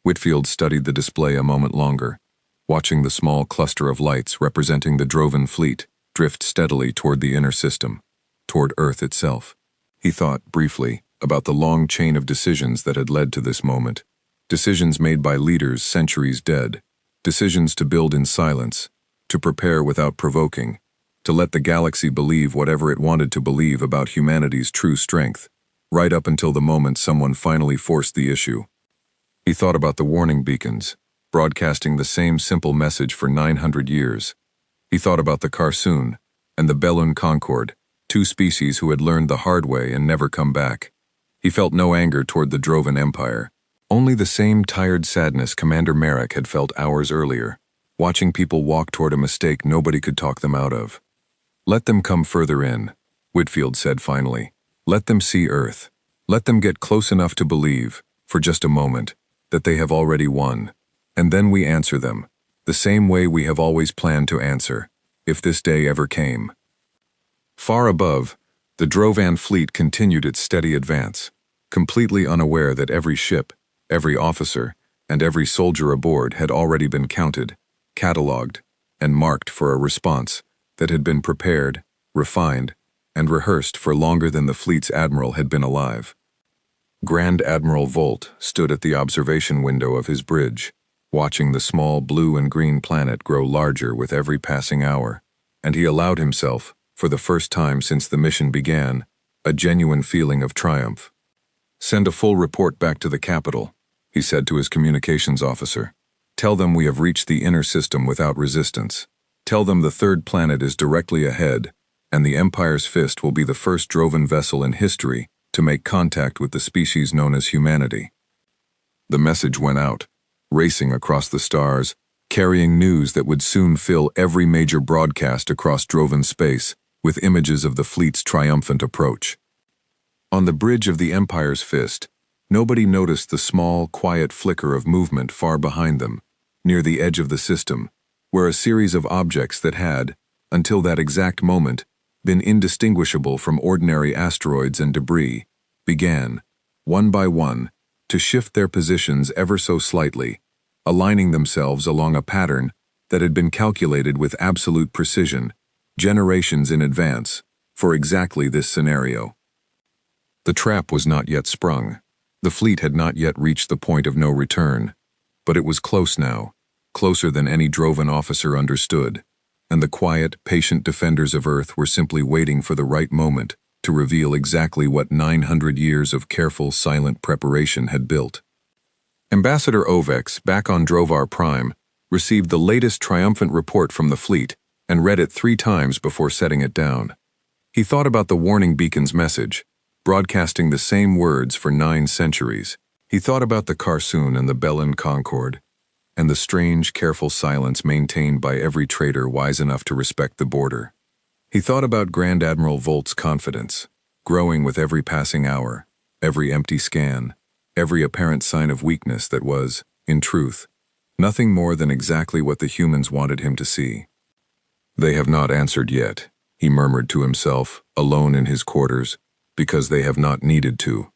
Speaker 1: Whitfield studied the display a moment longer, watching the small cluster of lights representing the Drovan fleet drift steadily toward the inner system, toward Earth itself. He thought, briefly, about the long chain of decisions that had led to this moment, decisions made by leaders centuries dead, decisions to build in silence, to prepare without provoking, to let the galaxy believe whatever it wanted to believe about humanity's true strength, right up until the moment someone finally forced the issue. He thought about the warning beacons, broadcasting the same simple message for 900 years. He thought about the Carsoon and the Bellun Concord, 2 species who had learned the hard way and never come back. He felt no anger toward the Drovan Empire, only the same tired sadness Commander Merrick had felt hours earlier, watching people walk toward a mistake nobody could talk them out of. Let them come further in, Whitfield said finally. Let them see Earth. Let them get close enough to believe, for just a moment, that they have already won. And then we answer them, the same way we have always planned to answer, if this day ever came. Far above, The Drovan fleet continued its steady advance, completely unaware that every ship, every officer, and every soldier aboard had already been counted, catalogued, and marked for a response that had been prepared, refined, and rehearsed for longer than the fleet's admiral had been alive. Grand Admiral Volt stood at the observation window of his bridge, watching the small blue and green planet grow larger with every passing hour, and he allowed himself, for the first time since the mission began, a genuine feeling of triumph. "Send a full report back to the capital," he said to his communications officer. "Tell them we have reached the inner system without resistance. Tell them the third planet is directly ahead, and the Empire's Fist will be the first Drovan vessel in history to make contact with the species known as humanity." The message went out, racing across the stars, carrying news that would soon fill every major broadcast across Drovan space with images of the fleet's triumphant approach. On the bridge of the Empire's Fist, nobody noticed the small, quiet flicker of movement far behind them, near the edge of the system, where a series of objects that had, until that exact moment, been indistinguishable from ordinary asteroids and debris, began, one by one, to shift their positions ever so slightly, aligning themselves along a pattern that had been calculated with absolute precision, generations in advance, for exactly this scenario. The trap was not yet sprung. The fleet had not yet reached the point of no return, but it was close now, closer than any Drovan officer understood, and the quiet, patient defenders of Earth were simply waiting for the right moment to reveal exactly what 900 years of careful, silent preparation had built. Ambassador Ovex, back on Drovar Prime, received the latest triumphant report from the fleet and read it 3 times before setting it down. He thought about the warning beacon's message, broadcasting the same words for 9 centuries. He thought about the Carsoon and the Bellin Concord, and the strange, careful silence maintained by every trader wise enough to respect the border. He thought about Grand Admiral Volt's confidence, growing with every passing hour, every empty scan, every apparent sign of weakness that was, in truth, nothing more than exactly what the humans wanted him to see. "They have not answered yet," he murmured to himself, alone in his quarters, "because they have not needed to.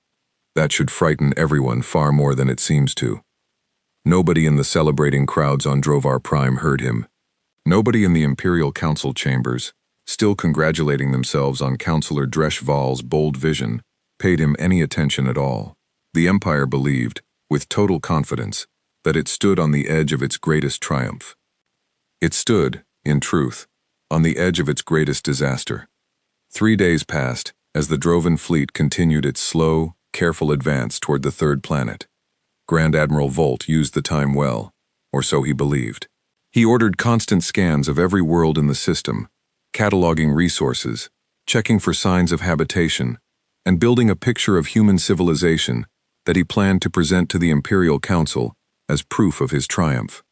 Speaker 1: That should frighten everyone far more than it seems to." Nobody in the celebrating crowds on Drovar Prime heard him. Nobody in the Imperial Council chambers, still congratulating themselves on Councillor Dreschval's bold vision, paid him any attention at all. The Empire believed, with total confidence, that it stood on the edge of its greatest triumph. It stood, in truth, on the edge of its greatest disaster. 3 days passed as the Drovan fleet continued its slow, careful advance toward the third planet. Grand Admiral Volt used the time well, or so he believed. He ordered constant scans of every world in the system, cataloging resources, checking for signs of habitation, and building a picture of human civilization that he planned to present to the Imperial Council as proof of his triumph.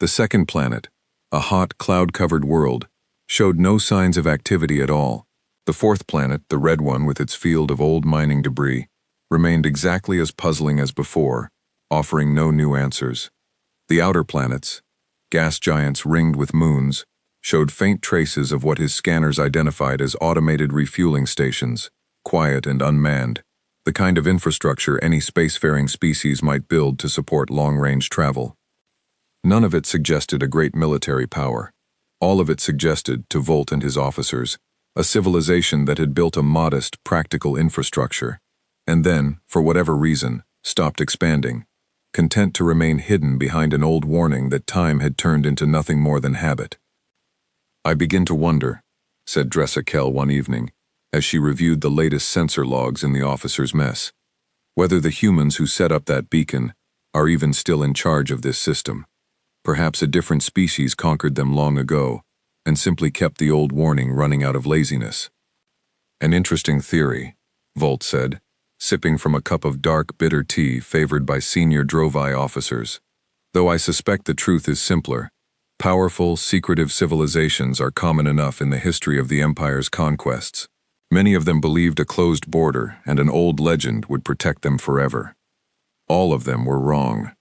Speaker 1: The second planet, a hot, cloud-covered world, showed no signs of activity at all. The fourth planet, the red one with its field of old mining debris, remained exactly as puzzling as before, offering no new answers. The outer planets, gas giants ringed with moons, showed faint traces of what his scanners identified as automated refueling stations, quiet and unmanned, the kind of infrastructure any spacefaring species might build to support long-range travel. None of it suggested a great military power. All of it suggested, to Volt and his officers, a civilization that had built a modest, practical infrastructure, and then, for whatever reason, stopped expanding, content to remain hidden behind an old warning that time had turned into nothing more than habit. "I begin to wonder," said Dressa Kell one evening, as she reviewed the latest sensor logs in the officers' mess, "whether the humans who set up that beacon are even still in charge of this system. Perhaps a different species conquered them long ago, and simply kept the old warning running out of laziness." "An interesting theory," Volt said, sipping from a cup of dark, bitter tea favored by senior Drovi officers. "Though I suspect the truth is simpler. Powerful, secretive civilizations are common enough in the history of the Empire's conquests. Many of them believed a closed border and an old legend would protect them forever. All of them were wrong."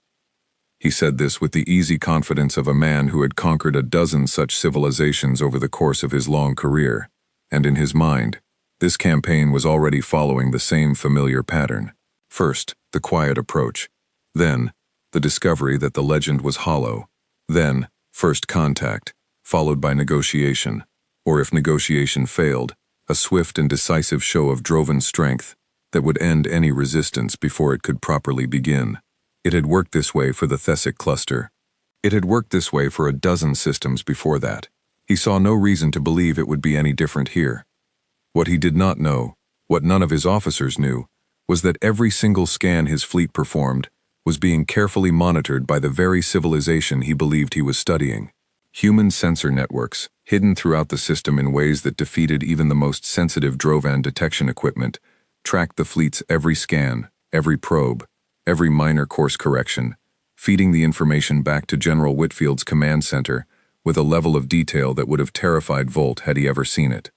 Speaker 1: He said this with the easy confidence of a man who had conquered a dozen such civilizations over the course of his long career, and in his mind, This campaign was already following the same familiar pattern. First, the quiet approach. Then, the discovery that the legend was hollow. Then, first contact, followed by negotiation. Or if negotiation failed, a swift and decisive show of droven strength that would end any resistance before it could properly begin. It had worked this way for the Thessic cluster. It had worked this way for a dozen systems before that. He saw no reason to believe it would be any different here. What he did not know, what none of his officers knew, was that every single scan his fleet performed was being carefully monitored by the very civilization he believed he was studying. Human sensor networks, hidden throughout the system in ways that defeated even the most sensitive Drovan detection equipment, tracked the fleet's every scan, every probe, every minor course correction, feeding the information back to General Whitfield's command center with a level of detail that would have terrified Volt had he ever seen it.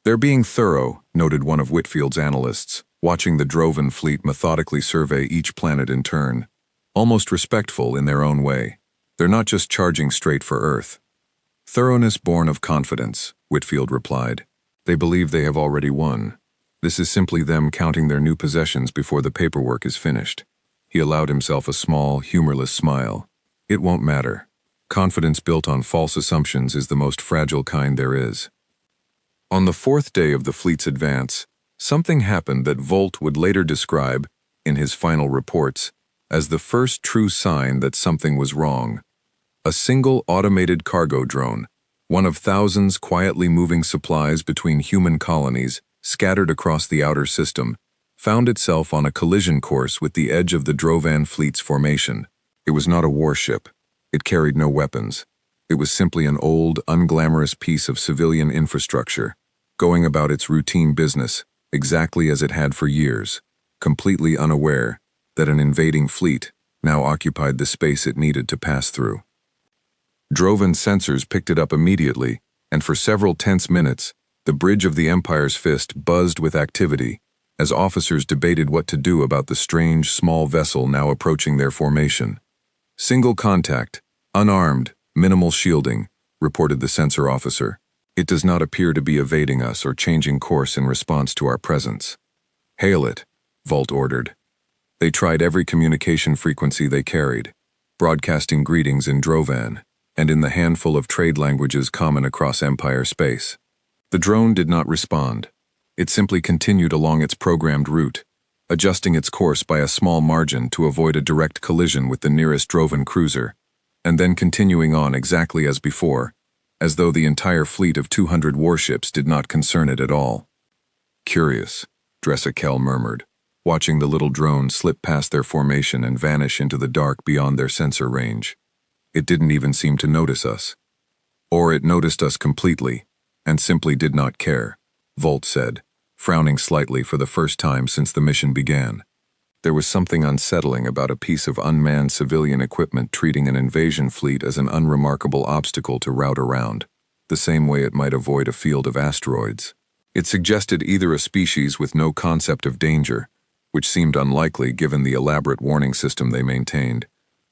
Speaker 1: "They're being thorough," noted one of Whitfield's analysts, watching the Drovan fleet methodically survey each planet in turn, almost respectful in their own way. "They're not just charging straight for Earth." "Thoroughness born of confidence," Whitfield replied. "They believe they have already won. This is simply them counting their new possessions before the paperwork is finished." He allowed himself a small, humorless smile. "It won't matter. Confidence built on false assumptions is the most fragile kind there is." On the fourth day of the fleet's advance, something happened that Volt would later describe, in his final reports, as the first true sign that something was wrong. A single automated cargo drone, one of thousands quietly moving supplies between human colonies scattered across the outer system, found itself on a collision course with the edge of the Drovan fleet's formation. It was not a warship. It carried no weapons. It was simply an old, unglamorous piece of civilian infrastructure, going about its routine business exactly as it had for years, completely unaware that an invading fleet now occupied the space it needed to pass through. Drovan sensors picked it up immediately, and for several tense minutes, the bridge of the Empire's fist buzzed with activity as officers debated what to do about the strange, small vessel now approaching their formation. "Single contact, unarmed, minimal shielding," reported the sensor officer. "It does not appear to be evading us or changing course in response to our presence." "Hail it," Volt ordered. They tried every communication frequency they carried, broadcasting greetings in Drovan, and in the handful of trade languages common across Empire space. The drone did not respond. It simply continued along its programmed route, adjusting its course by a small margin to avoid a direct collision with the nearest Drovan cruiser, and then continuing on exactly as before, as though the entire fleet of 200 warships did not concern it at all. "Curious," Dressakel murmured, watching the little drone slip past their formation and vanish into the dark beyond their sensor range. "It didn't even seem to notice us. Or it noticed us completely, and simply did not care," Volt said, frowning slightly for the first time since the mission began. There was something unsettling about a piece of unmanned civilian equipment treating an invasion fleet as an unremarkable obstacle to route around, the same way it might avoid a field of asteroids. It suggested either a species with no concept of danger, which seemed unlikely given the elaborate warning system they maintained,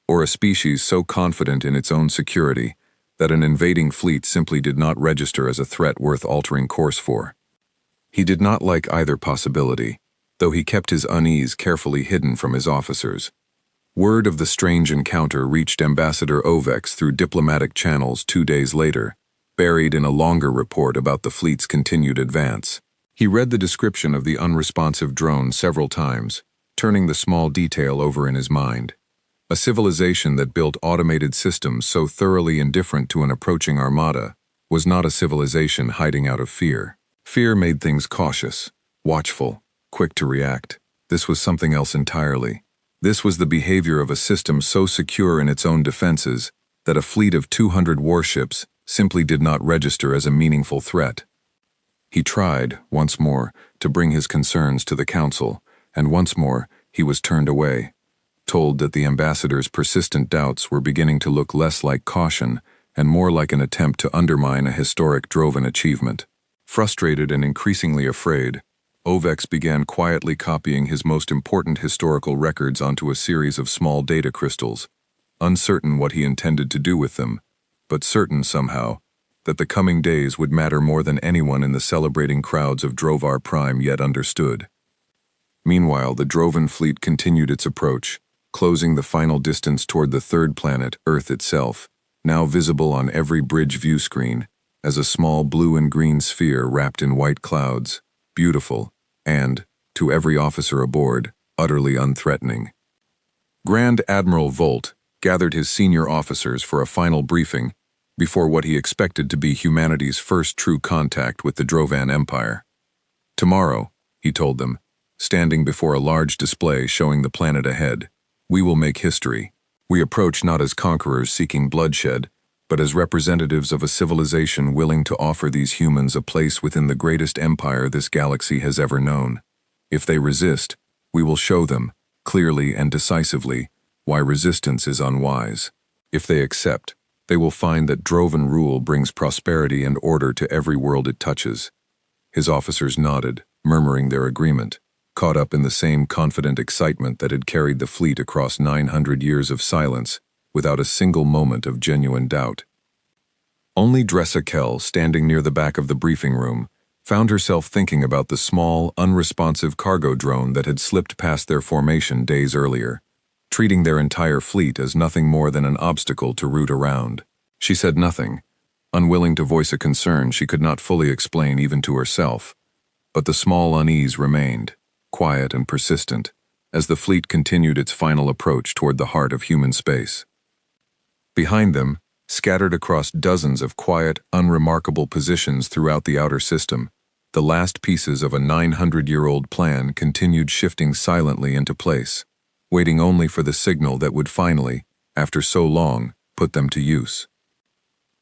Speaker 1: or a species so confident in its own security that an invading fleet simply did not register as a threat worth altering course for. He did not like either possibility, though he kept his unease carefully hidden from his officers. Word of the strange encounter reached Ambassador Ovex through diplomatic channels 2 days later, buried in a longer report about the fleet's continued advance. He read the description of the unresponsive drone several times, turning the small detail over in his mind. A civilization that built automated systems so thoroughly indifferent to an approaching armada was not a civilization hiding out of fear. Fear made things cautious, watchful, quick to react. This was something else entirely. This was the behavior of a system so secure in its own defenses that a fleet of 200 warships simply did not register as a meaningful threat. He tried, once more, to bring his concerns to the council, and once more he was turned away, told that the ambassador's persistent doubts were beginning to look less like caution and more like an attempt to undermine a historic Drovan achievement. Frustrated and increasingly afraid, Ovex began quietly copying his most important historical records onto a series of small data crystals, uncertain what he intended to do with them, but certain somehow that the coming days would matter more than anyone in the celebrating crowds of Drovar Prime yet understood. Meanwhile, the Drovan fleet continued its approach, closing the final distance toward the third planet, Earth itself, now visible on every bridge view screen, as a small blue and green sphere wrapped in white clouds, beautiful, and, to every officer aboard, utterly unthreatening. Grand Admiral Volt gathered his senior officers for a final briefing before what he expected to be humanity's first true contact with the Drovan Empire. "Tomorrow," he told them, standing before a large display showing the planet ahead, "we will make history. We approach not as conquerors seeking bloodshed, but as representatives of a civilization willing to offer these humans a place within the greatest empire this galaxy has ever known. If they resist, we will show them, clearly and decisively, why resistance is unwise. If they accept, they will find that Drovan rule brings prosperity and order to every world it touches." His officers nodded, murmuring their agreement, caught up in the same confident excitement that had carried the fleet across 900 years of silence, without a single moment of genuine doubt. Only Dressa Kell, standing near the back of the briefing room, found herself thinking about the small, unresponsive cargo drone that had slipped past their formation days earlier, treating their entire fleet as nothing more than an obstacle to root around. She said nothing, unwilling to voice a concern she could not fully explain even to herself, but the small unease remained, quiet and persistent, as the fleet continued its final approach toward the heart of human space. Behind them, scattered across dozens of quiet, unremarkable positions throughout the outer system, the last pieces of a 900-year-old plan continued shifting silently into place, waiting only for the signal that would finally, after so long, put them to use.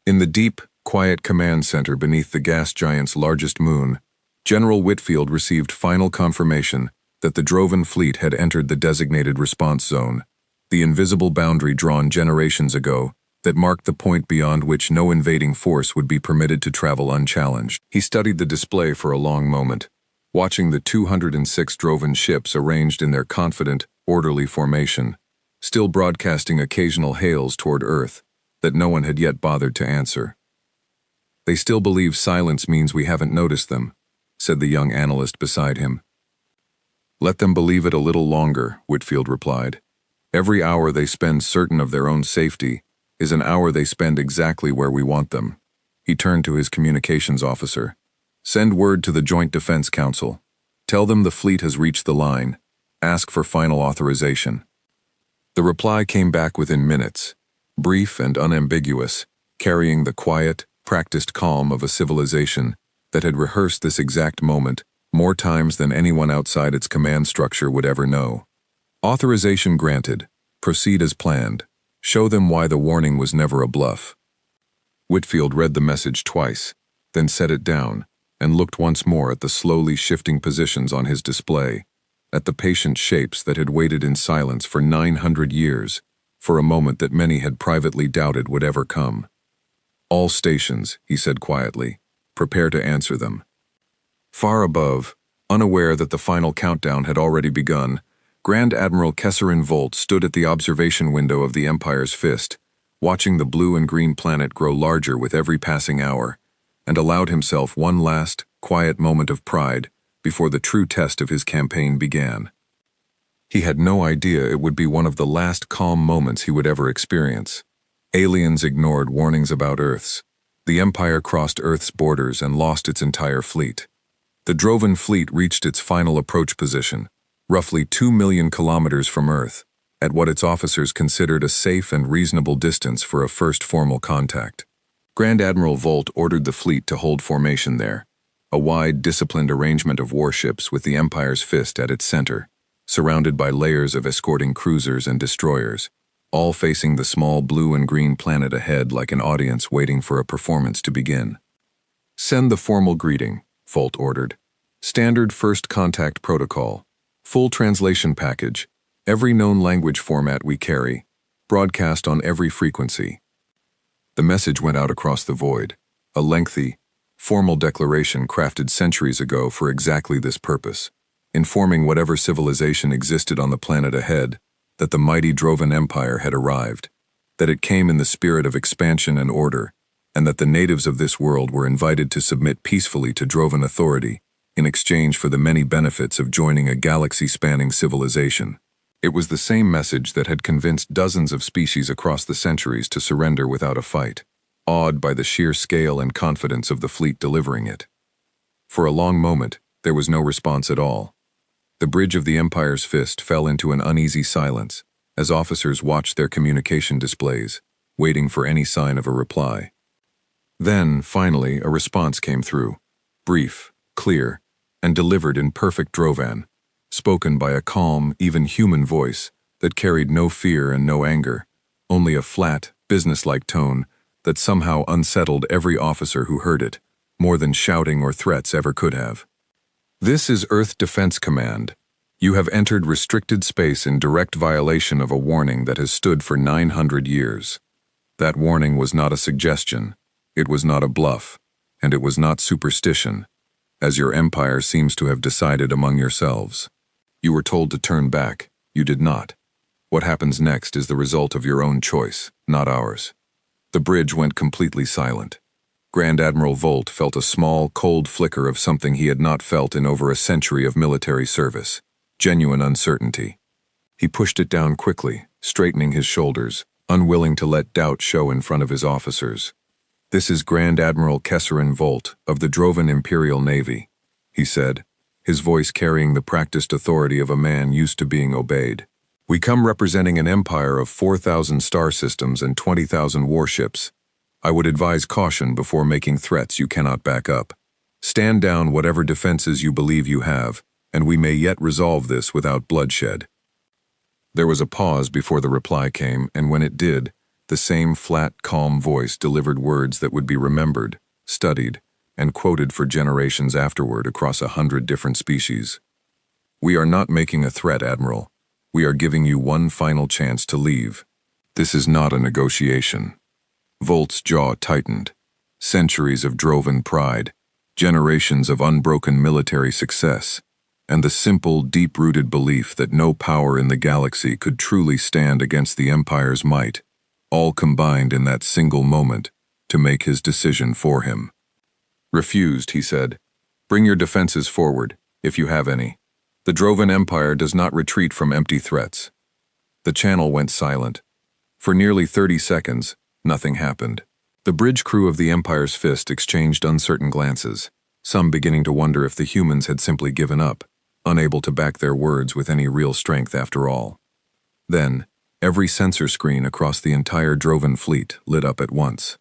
Speaker 1: In the deep, quiet command center beneath the gas giant's largest moon, General Whitfield received final confirmation that the Drovan fleet had entered the designated response zone, the invisible boundary drawn generations ago that marked the point beyond which no invading force would be permitted to travel unchallenged. He studied the display for a long moment, watching the 206 Drovan ships arranged in their confident, orderly formation, still broadcasting occasional hails toward Earth that no one had yet bothered to answer. "They still believe silence means we haven't noticed them," said the young analyst beside him. "Let them believe it a little longer," Whitfield replied. "Every hour they spend certain of their own safety is an hour they spend exactly where we want them." He turned to his communications officer. "Send word to the Joint Defense Council. Tell them the fleet has reached the line. Ask for final authorization." The reply came back within minutes, brief and unambiguous, carrying the quiet, practiced calm of a civilization that had rehearsed this exact moment more times than anyone outside its command structure would ever know. "Authorization granted. Proceed as planned. Show them why the warning was never a bluff." Whitfield read the message twice, then set it down, and looked once more at the slowly shifting positions on his display, at the patient shapes that had waited in silence for 900 years, for a moment that many had privately doubted would ever come. "All stations," he said quietly, "prepare to answer them." Far above, unaware that the final countdown had already begun, Grand Admiral Kesserin Volt stood at the observation window of the Empire's Fist, watching the blue and green planet grow larger with every passing hour, and allowed himself one last, quiet moment of pride before the true test of his campaign began. He had no idea it would be one of the last calm moments he would ever experience. Aliens ignored warnings about Earth's. The Empire crossed Earth's borders and lost its entire fleet. The Drovan fleet reached its final approach position, roughly 2 million kilometers from Earth, at what its officers considered a safe and reasonable distance for a first formal contact. Grand Admiral Volt ordered the fleet to hold formation there, a wide, disciplined arrangement of warships with the Empire's Fist at its center, surrounded by layers of escorting cruisers and destroyers, all facing the small blue and green planet ahead like an audience waiting for a performance to begin. "Send the formal greeting," Volt ordered. "Standard first contact protocol. Full translation package. Every known language format we carry. Broadcast on every frequency." The message went out across the void, a lengthy, formal declaration crafted centuries ago for exactly this purpose, informing whatever civilization existed on the planet ahead that the mighty Drovan Empire had arrived, that it came in the spirit of expansion and order, and that the natives of this world were invited to submit peacefully to Drovan authority in exchange for the many benefits of joining a galaxy-spanning civilization. It was the same message that had convinced dozens of species across the centuries to surrender without a fight, awed by the sheer scale and confidence of the fleet delivering it. For a long moment, there was no response at all. The bridge of the Empire's fist fell into an uneasy silence as officers watched their communication displays, waiting for any sign of a reply. Then, finally, a response came through, brief, clear, and delivered in perfect Drovan, spoken by a calm, even human voice that carried no fear and no anger, only a flat, businesslike tone that somehow unsettled every officer who heard it, more than shouting or threats ever could have. This is Earth Defense Command. You have entered restricted space in direct violation of a warning that has stood for 900 years. That warning was not a suggestion, it was not a bluff, and it was not superstition, as your empire seems to have decided among yourselves. You were told to turn back, you did not. What happens next is the result of your own choice, not ours. The bridge went completely silent. Grand Admiral Volt felt a small, cold flicker of something he had not felt in over a century of military service. Genuine uncertainty. He pushed it down quickly, straightening his shoulders, unwilling to let doubt show in front of his officers. "This is Grand Admiral Kesserin Volt of the Drovan Imperial Navy," he said, his voice carrying the practiced authority of a man used to being obeyed. "We come representing an empire of 4,000 star systems and 20,000 warships. I would advise caution before making threats you cannot back up. Stand down whatever defenses you believe you have, and we may yet resolve this without bloodshed." There was a pause before the reply came, and when it did, the same flat, calm voice delivered words that would be remembered, studied, and quoted for generations afterward across 100 different species. "We are not making a threat, Admiral. We are giving you one final chance to leave. This is not a negotiation." Volt's jaw tightened. Centuries of Drovan pride, generations of unbroken military success, and the simple, deep-rooted belief that no power in the galaxy could truly stand against the Empire's might, all combined in that single moment to make his decision for him. "Refused," he said. "Bring your defenses forward, if you have any. The Drovan Empire does not retreat from empty threats." The channel went silent. For nearly 30 seconds, nothing happened. The bridge crew of the Empire's Fist exchanged uncertain glances, some beginning to wonder if the humans had simply given up, unable to back their words with any real strength after all. Then, every sensor screen across the entire Drovan fleet lit up at once.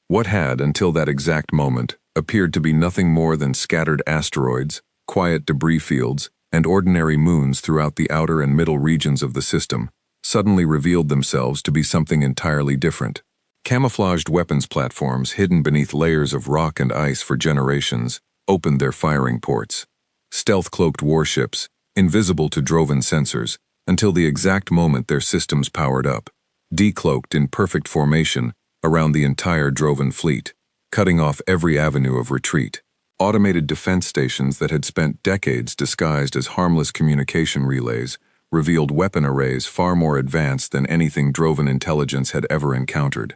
Speaker 1: What had, until that exact moment, appeared to be nothing more than scattered asteroids, quiet debris fields, and ordinary moons throughout the outer and middle regions of the system, suddenly revealed themselves to be something entirely different. Camouflaged weapons platforms hidden beneath layers of rock and ice for generations opened their firing ports. Stealth-cloaked warships, invisible to Drovan sensors, until the exact moment their systems powered up, decloaked in perfect formation around the entire Drovan fleet, cutting off every avenue of retreat. Automated defense stations that had spent decades disguised as harmless communication relays revealed weapon arrays far more advanced than anything Drovan intelligence had ever encountered.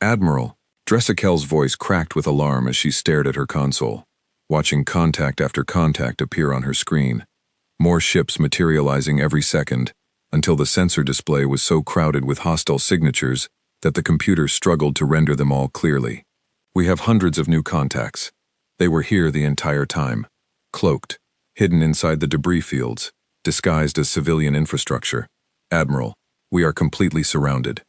Speaker 1: "Admiral," Dressakel's voice cracked with alarm as she stared at her console, watching contact after contact appear on her screen, more ships materializing every second, until the sensor display was so crowded with hostile signatures that the computer struggled to render them all clearly. "We have hundreds of new contacts. They were here the entire time, cloaked, hidden inside the debris fields, disguised as civilian infrastructure. Admiral, we are completely surrounded."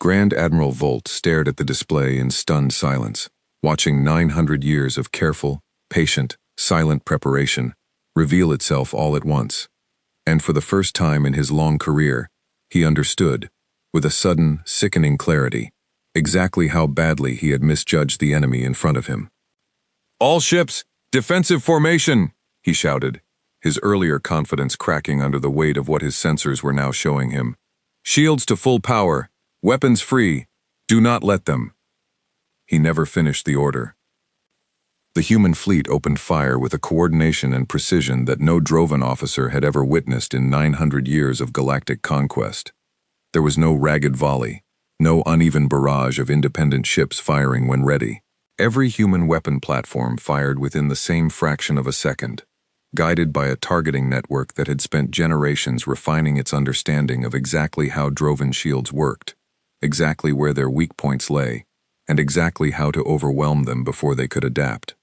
Speaker 1: Grand Admiral Volt stared at the display in stunned silence, watching 900 years of careful, patient, silent preparation reveal itself all at once. And for the first time in his long career, he understood, with a sudden, sickening clarity, exactly how badly he had misjudged the enemy in front of him. "All ships, defensive formation!" he shouted, his earlier confidence cracking under the weight of what his sensors were now showing him. "Shields to full power, weapons free, do not let them." He never finished the order. The human fleet opened fire with a coordination and precision that no Drovan officer had ever witnessed in 900 years of galactic conquest. There was no ragged volley, No uneven barrage of independent ships firing when ready. Every human weapon platform fired within the same fraction of a second, guided by a targeting network that had spent generations refining its understanding of exactly how Drovan shields worked, exactly where their weak points lay, and exactly how to overwhelm them before they could adapt.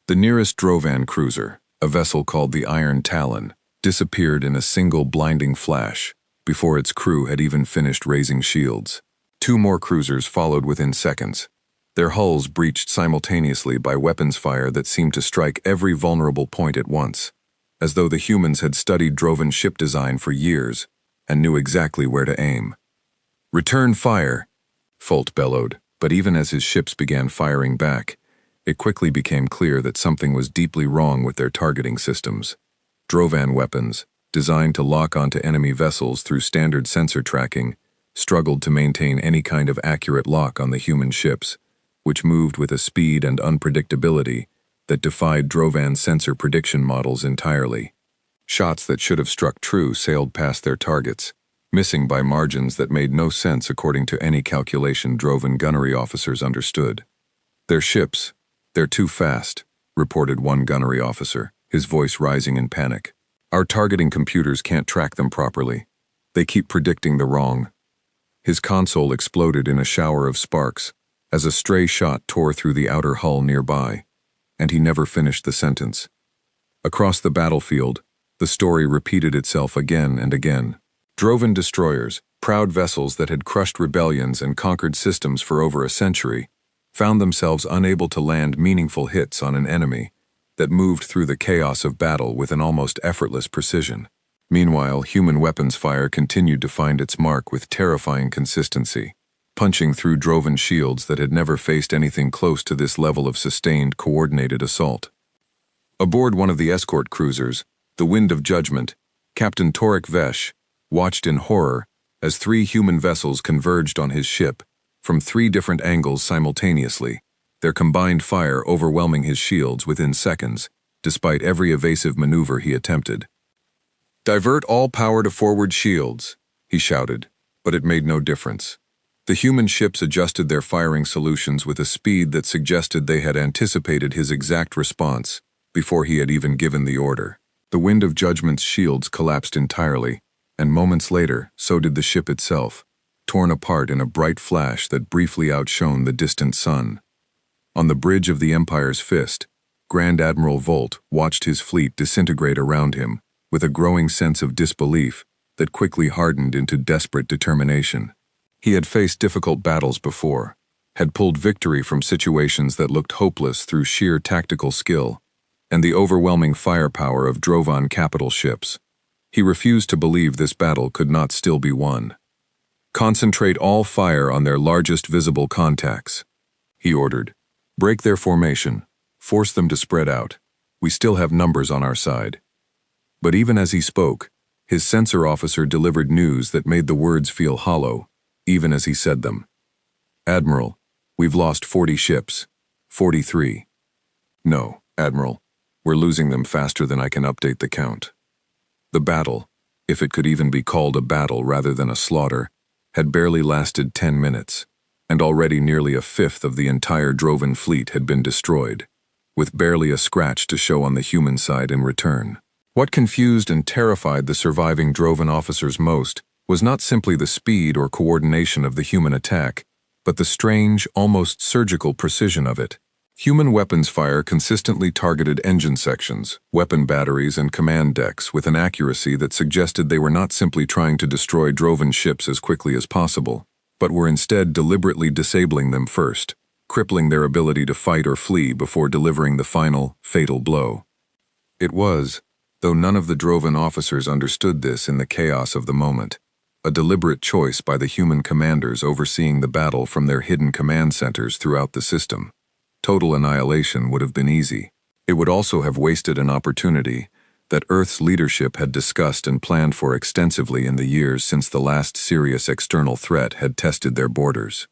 Speaker 1: The nearest Drovan cruiser, a vessel called the Iron Talon, disappeared in a single blinding flash before its crew had even finished raising shields. Two more cruisers followed within seconds, their hulls breached simultaneously by weapons fire that seemed to strike every vulnerable point at once, as though the humans had studied Drovan ship design for years and knew exactly where to aim. "Return fire," Folt bellowed, but even as his ships began firing back, it quickly became clear that something was deeply wrong with their targeting systems. Drovan weapons, designed to lock onto enemy vessels through standard sensor tracking, struggled to maintain any kind of accurate lock on the human ships, which moved with a speed and unpredictability that defied Drovan sensor prediction models entirely. Shots that should have struck true sailed past their targets, missing by margins that made no sense according to any calculation Drovan gunnery officers understood. "Their ships, they're too fast," reported one gunnery officer, his voice rising in panic. "Our targeting computers can't track them properly. They keep predicting the wrong." His console exploded in a shower of sparks as a stray shot tore through the outer hull nearby, and he never finished the sentence. Across the battlefield, the story repeated itself again and again. Drovan destroyers, proud vessels that had crushed rebellions and conquered systems for over a century, found themselves unable to land meaningful hits on an enemy that moved through the chaos of battle with an almost effortless precision. Meanwhile, human weapons fire continued to find its mark with terrifying consistency, punching through Drovan shields that had never faced anything close to this level of sustained, coordinated assault. Aboard one of the escort cruisers, the Wind of Judgment, Captain Torek Vesh watched in horror as three human vessels converged on his ship from three different angles simultaneously, their combined fire overwhelming his shields within seconds, despite every evasive maneuver he attempted. "Divert all power to forward shields," he shouted, but it made no difference. The human ships adjusted their firing solutions with a speed that suggested they had anticipated his exact response before he had even given the order. The Wind of Judgment's shields collapsed entirely, and moments later, so did the ship itself, torn apart in a bright flash that briefly outshone the distant sun. On the bridge of the Empire's Fist, Grand Admiral Volt watched his fleet disintegrate around him with a growing sense of disbelief that quickly hardened into desperate determination. He had faced difficult battles before, had pulled victory from situations that looked hopeless through sheer tactical skill and the overwhelming firepower of Drovan capital ships. He refused to believe this battle could not still be won. "Concentrate all fire on their largest visible contacts," he ordered. "Break their formation. Force them to spread out. We still have numbers on our side." But even as he spoke, his sensor officer delivered news that made the words feel hollow, even as he said them. "Admiral, we've lost 40 ships. 43. "No, Admiral, we're losing them faster than I can update the count." The battle, if it could even be called a battle rather than a slaughter, had barely lasted 10 minutes, and already nearly a fifth of the entire Drovan fleet had been destroyed, with barely a scratch to show on the human side in return. What confused and terrified the surviving Drovan officers most was not simply the speed or coordination of the human attack, but the strange, almost surgical precision of it. Human weapons fire consistently targeted engine sections, weapon batteries, and command decks with an accuracy that suggested they were not simply trying to destroy Drovan ships as quickly as possible, but were instead deliberately disabling them first, crippling their ability to fight or flee before delivering the final, fatal blow. It was, though none of the Drovan officers understood this in the chaos of the moment, a deliberate choice by the human commanders overseeing the battle from their hidden command centers throughout the system. Total annihilation would have been easy. It would also have wasted an opportunity that Earth's leadership had discussed and planned for extensively in the years since the last serious external threat had tested their borders.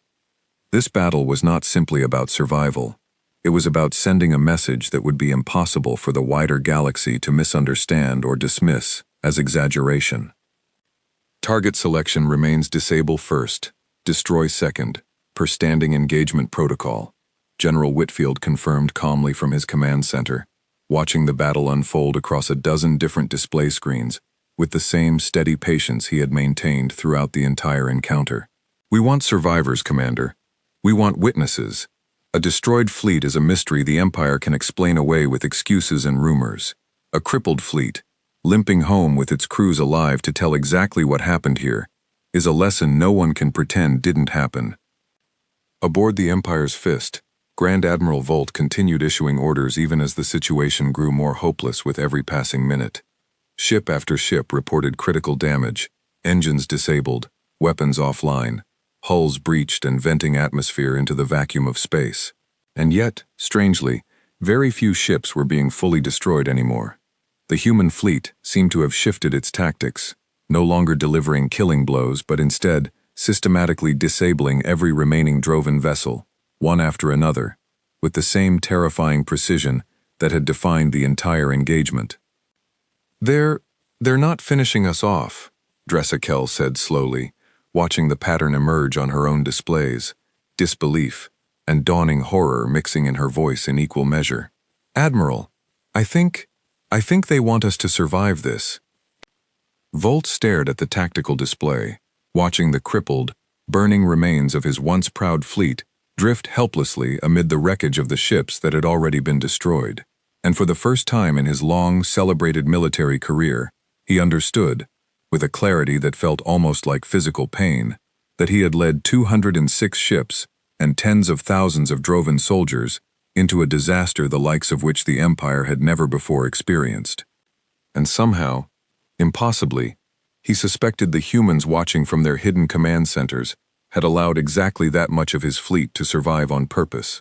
Speaker 1: This battle was not simply about survival. It was about sending a message that would be impossible for the wider galaxy to misunderstand or dismiss as exaggeration. Target selection remains disable first, Destroy second, per standing engagement protocol, General Whitfield confirmed calmly from his command center, watching the battle unfold across a dozen different display screens, with the same steady patience he had maintained throughout the entire encounter. We want survivors, Commander. We want witnesses. A destroyed fleet is a mystery the Empire can explain away with excuses and rumors. A crippled fleet, limping home with its crews alive to tell exactly what happened here, is a lesson no one can pretend didn't happen. Aboard the Empire's Fist, Grand Admiral Volt continued issuing orders even as the situation grew more hopeless with every passing minute. Ship after ship reported critical damage, engines disabled, weapons offline, hulls breached and venting atmosphere into the vacuum of space. And yet, strangely, very few ships were being fully destroyed anymore. The human fleet seemed to have shifted its tactics, no longer delivering killing blows but instead systematically disabling every remaining Drovan vessel, one after another, with the same terrifying precision that had defined the entire engagement. They're not finishing us off, Dressakel said slowly, watching the pattern emerge on her own displays, disbelief and dawning horror mixing in her voice in equal measure. Admiral, I think they want us to survive this. Volt stared at the tactical display, watching the crippled, burning remains of his once proud fleet drift helplessly amid the wreckage of the ships that had already been destroyed. And for the first time in his long, celebrated military career, he understood, with a clarity that felt almost like physical pain, that he had led 206 ships and tens of thousands of Drovan soldiers into a disaster the likes of which the Empire had never before experienced. And somehow, impossibly, he suspected the humans watching from their hidden command centers had allowed exactly that much of his fleet to survive on purpose.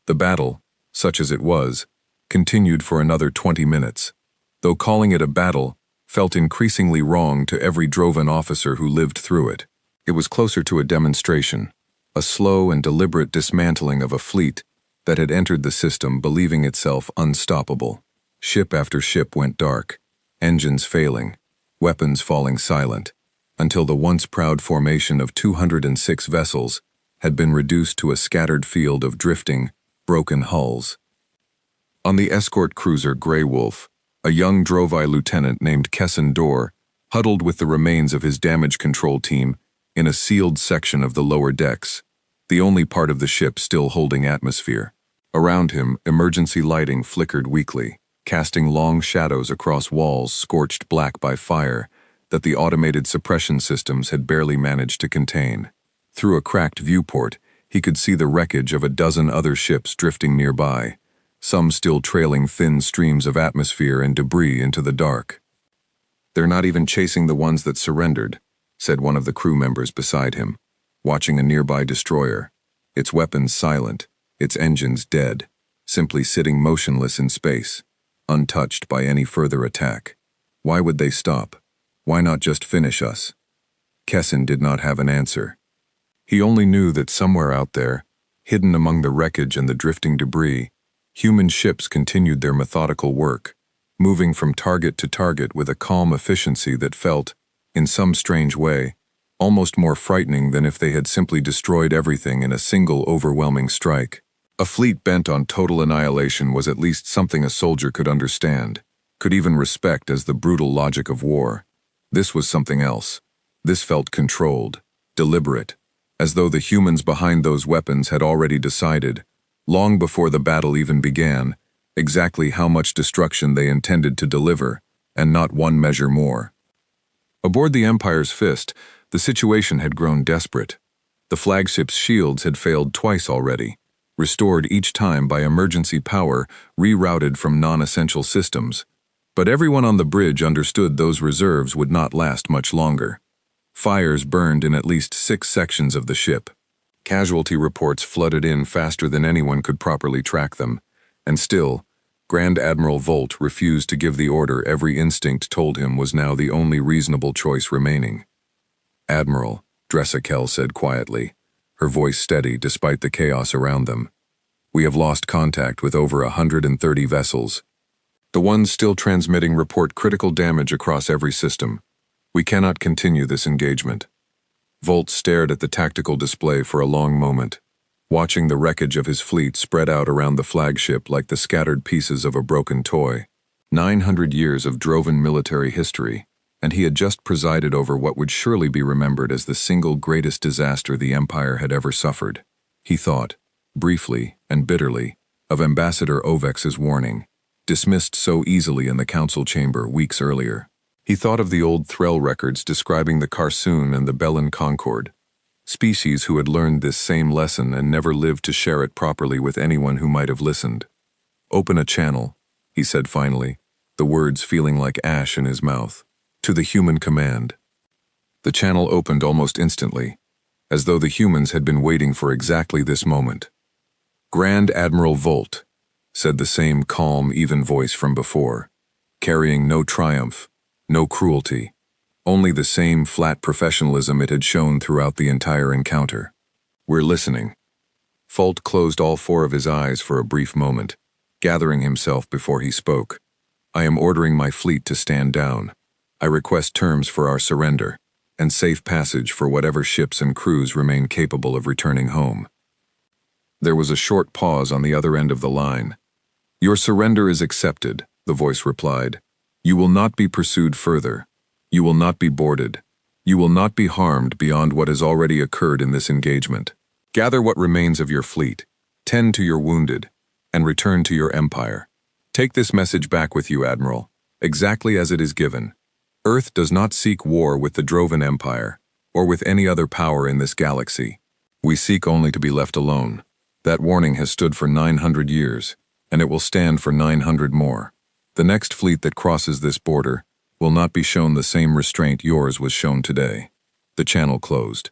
Speaker 1: The battle, such as it was, continued for another 20 minutes, though calling it a battle felt increasingly wrong to every Drovan officer who lived through it. It was closer to a demonstration, a slow and deliberate dismantling of a fleet that had entered the system believing itself unstoppable. Ship after ship went dark, engines failing, weapons falling silent, until the once proud formation of 206 vessels had been reduced to a scattered field of drifting, broken hulls. On the escort cruiser Grey Wolf, a young Drovi lieutenant named Kessin Dor huddled with the remains of his damage control team in a sealed section of the lower decks, the only part of the ship still holding atmosphere. Around him, emergency lighting flickered weakly, casting long shadows across walls scorched black by fire that the automated suppression systems had barely managed to contain. Through a cracked viewport, he could see the wreckage of a dozen other ships drifting nearby, some still trailing thin streams of atmosphere and debris into the dark. "They're not even chasing the ones that surrendered," said one of the crew members beside him, watching a nearby destroyer, its weapons silent, its engines dead, simply sitting motionless in space, untouched by any further attack. Why would they stop? Why not just finish us? Kessin did not have an answer. He only knew that somewhere out there, hidden among the wreckage and the drifting debris, human ships continued their methodical work, moving from target to target with a calm efficiency that felt, in some strange way, almost more frightening than if they had simply destroyed everything in a single overwhelming strike. A fleet bent on total annihilation was at least something a soldier could understand, could even respect as the brutal logic of war. This was something else. This felt controlled, deliberate, as though the humans behind those weapons had already decided, long before the battle even began, exactly how much destruction they intended to deliver, and not one measure more. Aboard the Empire's Fist, the situation had grown desperate. The flagship's shields had failed twice already, restored each time by emergency power rerouted from non-essential systems. But everyone on the bridge understood those reserves would not last much longer. Fires burned in at least 6 sections of the ship. Casualty reports flooded in faster than anyone could properly track them, and still, Grand Admiral Volt refused to give the order every instinct told him was now the only reasonable choice remaining. "Admiral," Dressakel said quietly, her voice steady despite the chaos around them, "we have lost contact with over 130 vessels. The ones still transmitting report critical damage across every system. We cannot continue this engagement." Volt stared at the tactical display for a long moment, watching the wreckage of his fleet spread out around the flagship like the scattered pieces of a broken toy. 900 years of Drovan military history, and he had just presided over what would surely be remembered as the single greatest disaster the Empire had ever suffered. He thought, briefly and bitterly, of Ambassador Ovex's warning, dismissed so easily in the council chamber weeks earlier. He thought of the old Threll records describing the Carsoon and the Bellin Concord, species who had learned this same lesson and never lived to share it properly with anyone who might have listened. "Open a channel," he said finally, the words feeling like ash in his mouth, "to the human command." The channel opened almost instantly, as though the humans had been waiting for exactly this moment. "Grand Admiral Volt," said the same calm, even voice from before, carrying no triumph, no cruelty, only the same flat professionalism it had shown throughout the entire encounter. "We're listening." Volt closed all four of his eyes for a brief moment, gathering himself before he spoke. "I am ordering my fleet to stand down. I request terms for our surrender, and safe passage for whatever ships and crews remain capable of returning home." There was a short pause on the other end of the line. "Your surrender is accepted," the voice replied. "You will not be pursued further. You will not be boarded. You will not be harmed beyond what has already occurred in this engagement. Gather what remains of your fleet, tend to your wounded, and return to your empire. Take this message back with you, Admiral, exactly as it is given. Earth does not seek war with the Drovan Empire, or with any other power in this galaxy. We seek only to be left alone. That warning has stood for 900 years, and it will stand for 900 more. The next fleet that crosses this border will not be shown the same restraint yours was shown today." The channel closed.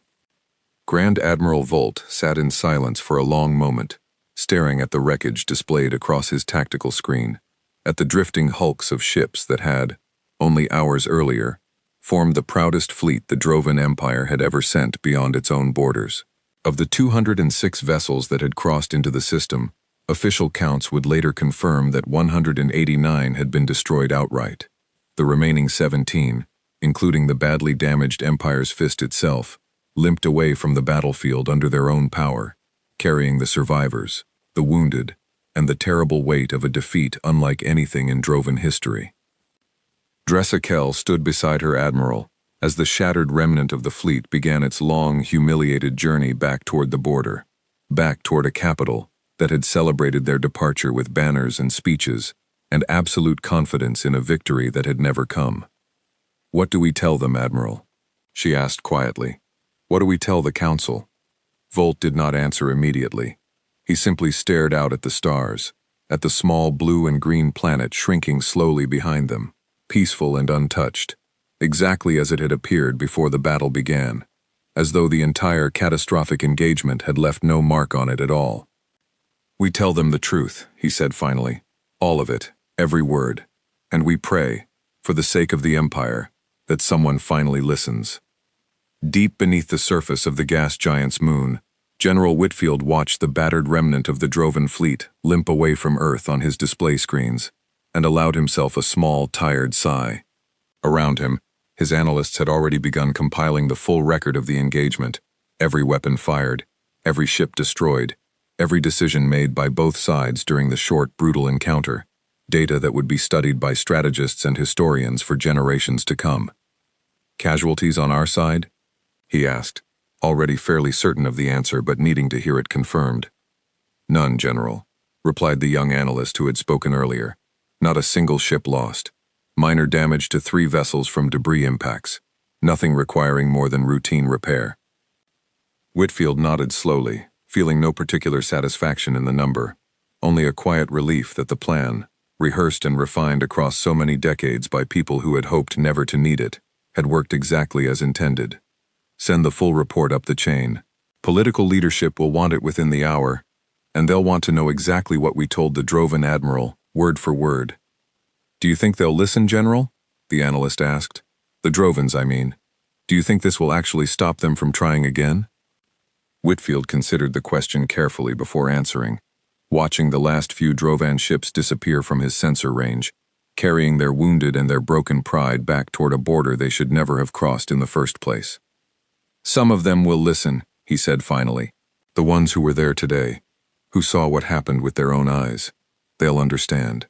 Speaker 1: Grand Admiral Volt sat in silence for a long moment, staring at the wreckage displayed across his tactical screen, at the drifting hulks of ships that had, only hours earlier, formed the proudest fleet the Drovan Empire had ever sent beyond its own borders. Of the 206 vessels that had crossed into the system, official counts would later confirm that 189 had been destroyed outright. The remaining 17, including the badly damaged Empire's Fist itself, limped away from the battlefield under their own power, carrying the survivors, the wounded, and the terrible weight of a defeat unlike anything in Drovan history. Dressa Kell stood beside her admiral as the shattered remnant of the fleet began its long, humiliated journey back toward the border, back toward a capital that had celebrated their departure with banners and speeches and absolute confidence in a victory that had never come. "What do we tell them, Admiral?" she asked quietly. "What do we tell the Council?" Volt did not answer immediately. He simply stared out at the stars, at the small blue and green planet shrinking slowly behind them, peaceful and untouched, exactly as it had appeared before the battle began, as though the entire catastrophic engagement had left no mark on it at all. "We tell them the truth," he said finally. "All of it, every word. And we pray, for the sake of the Empire, that someone finally listens." Deep beneath the surface of the gas giant's moon, General Whitfield watched the battered remnant of the Drovan fleet limp away from Earth on his display screens, and allowed himself a small, tired sigh. Around him, his analysts had already begun compiling the full record of the engagement, every weapon fired, every ship destroyed, every decision made by both sides during the short, brutal encounter, data that would be studied by strategists and historians for generations to come. "Casualties on our side?" he asked, already fairly certain of the answer but needing to hear it confirmed. "None, General," replied the young analyst who had spoken earlier. "Not a single ship lost. Minor damage to 3 vessels from debris impacts. Nothing requiring more than routine repair." Whitfield nodded slowly, feeling no particular satisfaction in the number, only a quiet relief that the plan, rehearsed and refined across so many decades by people who had hoped never to need it, had worked exactly as intended. "Send the full report up the chain. Political leadership will want it within the hour, and they'll want to know exactly what we told the Drovan Admiral, word for word." "Do you think they'll listen, General?" the analyst asked. "The Drovans, I mean. Do you think this will actually stop them from trying again?" Whitfield considered the question carefully before answering, watching the last few Drovan ships disappear from his sensor range, carrying their wounded and their broken pride back toward a border they should never have crossed in the first place. Some of them will listen, he said finally. The ones who were there today, who saw what happened with their own eyes. They'll understand.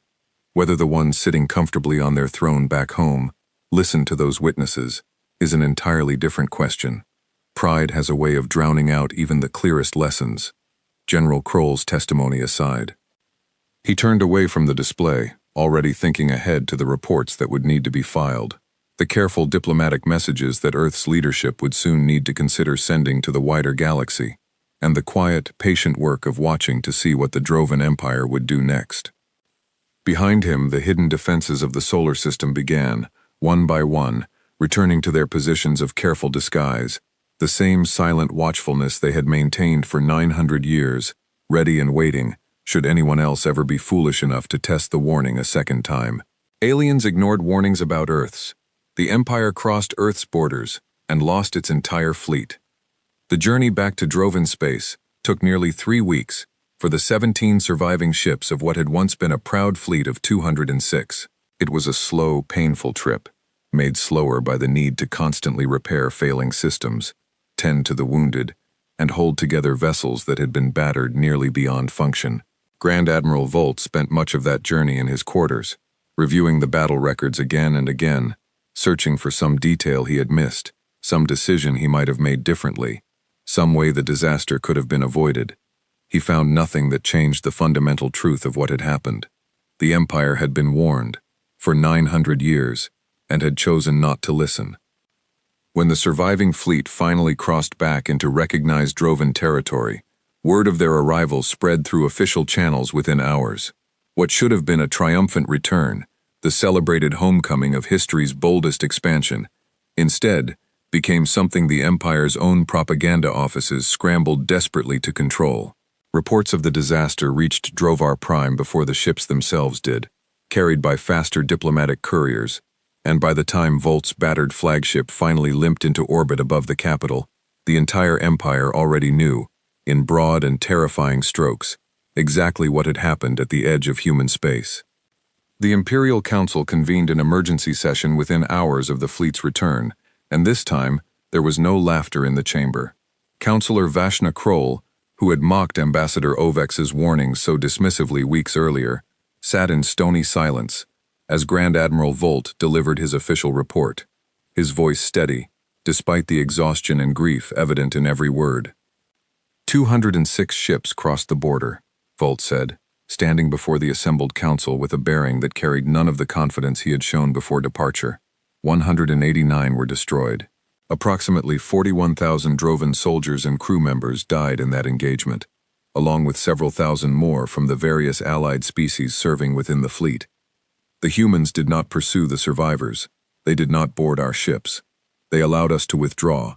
Speaker 1: Whether the ones sitting comfortably on their throne back home listen to those witnesses is an entirely different question. Pride has a way of drowning out even the clearest lessons, General Kroll's testimony aside. He turned away from the display, already thinking ahead to the reports that would need to be filed, the careful diplomatic messages that Earth's leadership would soon need to consider sending to the wider galaxy, and the quiet, patient work of watching to see what the Drovan Empire would do next. Behind him, the hidden defenses of the solar system began, one by one, returning to their positions of careful disguise, the same silent watchfulness they had maintained for 900 years, ready and waiting, should anyone else ever be foolish enough to test the warning a second time. Aliens ignored warnings about Earths. The Empire crossed Earth's borders and lost its entire fleet. The journey back to Drovan space took nearly 3 weeks for the 17 surviving ships of what had once been a proud fleet of 206. It was a slow, painful trip, made slower by the need to constantly repair failing systems, tend to the wounded, and hold together vessels that had been battered nearly beyond function. Grand Admiral Volt spent much of that journey in his quarters, reviewing the battle records again and again, searching for some detail he had missed, some decision he might have made differently, some way the disaster could have been avoided. He found nothing that changed the fundamental truth of what had happened. The Empire had been warned, for 900 years, and had chosen not to listen. When the surviving fleet finally crossed back into recognized Drovan territory, word of their arrival spread through official channels within hours. What should have been a triumphant return, the celebrated homecoming of history's boldest expansion, instead became something the Empire's own propaganda offices scrambled desperately to control. Reports of the disaster reached Drovar Prime before the ships themselves did, carried by faster diplomatic couriers, and by the time Volt's battered flagship finally limped into orbit above the capital, the entire Empire already knew, in broad and terrifying strokes, exactly what had happened at the edge of human space. The Imperial Council convened an emergency session within hours of the fleet's return, and this time there was no laughter in the chamber. Councillor Vashna Kroll, who had mocked Ambassador Ovex's warnings so dismissively weeks earlier, sat in stony silence as Grand Admiral Volt delivered his official report, his voice steady, despite the exhaustion and grief evident in every word. 206 ships crossed the border, Volt said, standing before the assembled council with a bearing that carried none of the confidence he had shown before departure. 189 were destroyed. Approximately 41,000 Drovan soldiers and crew members died in that engagement, along with several thousand more from the various allied species serving within the fleet. The humans did not pursue the survivors. They did not board our ships. They allowed us to withdraw,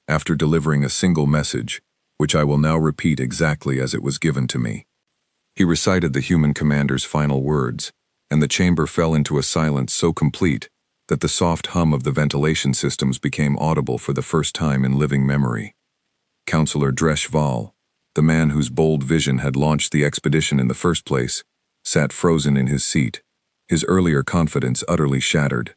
Speaker 1: after delivering a single message, which I will now repeat exactly as it was given to me. He recited the human commander's final words, and the chamber fell into a silence so complete that the soft hum of the ventilation systems became audible for the first time in living memory. Councillor Dresh Val, the man whose bold vision had launched the expedition in the first place, sat frozen in his seat, his earlier confidence utterly shattered.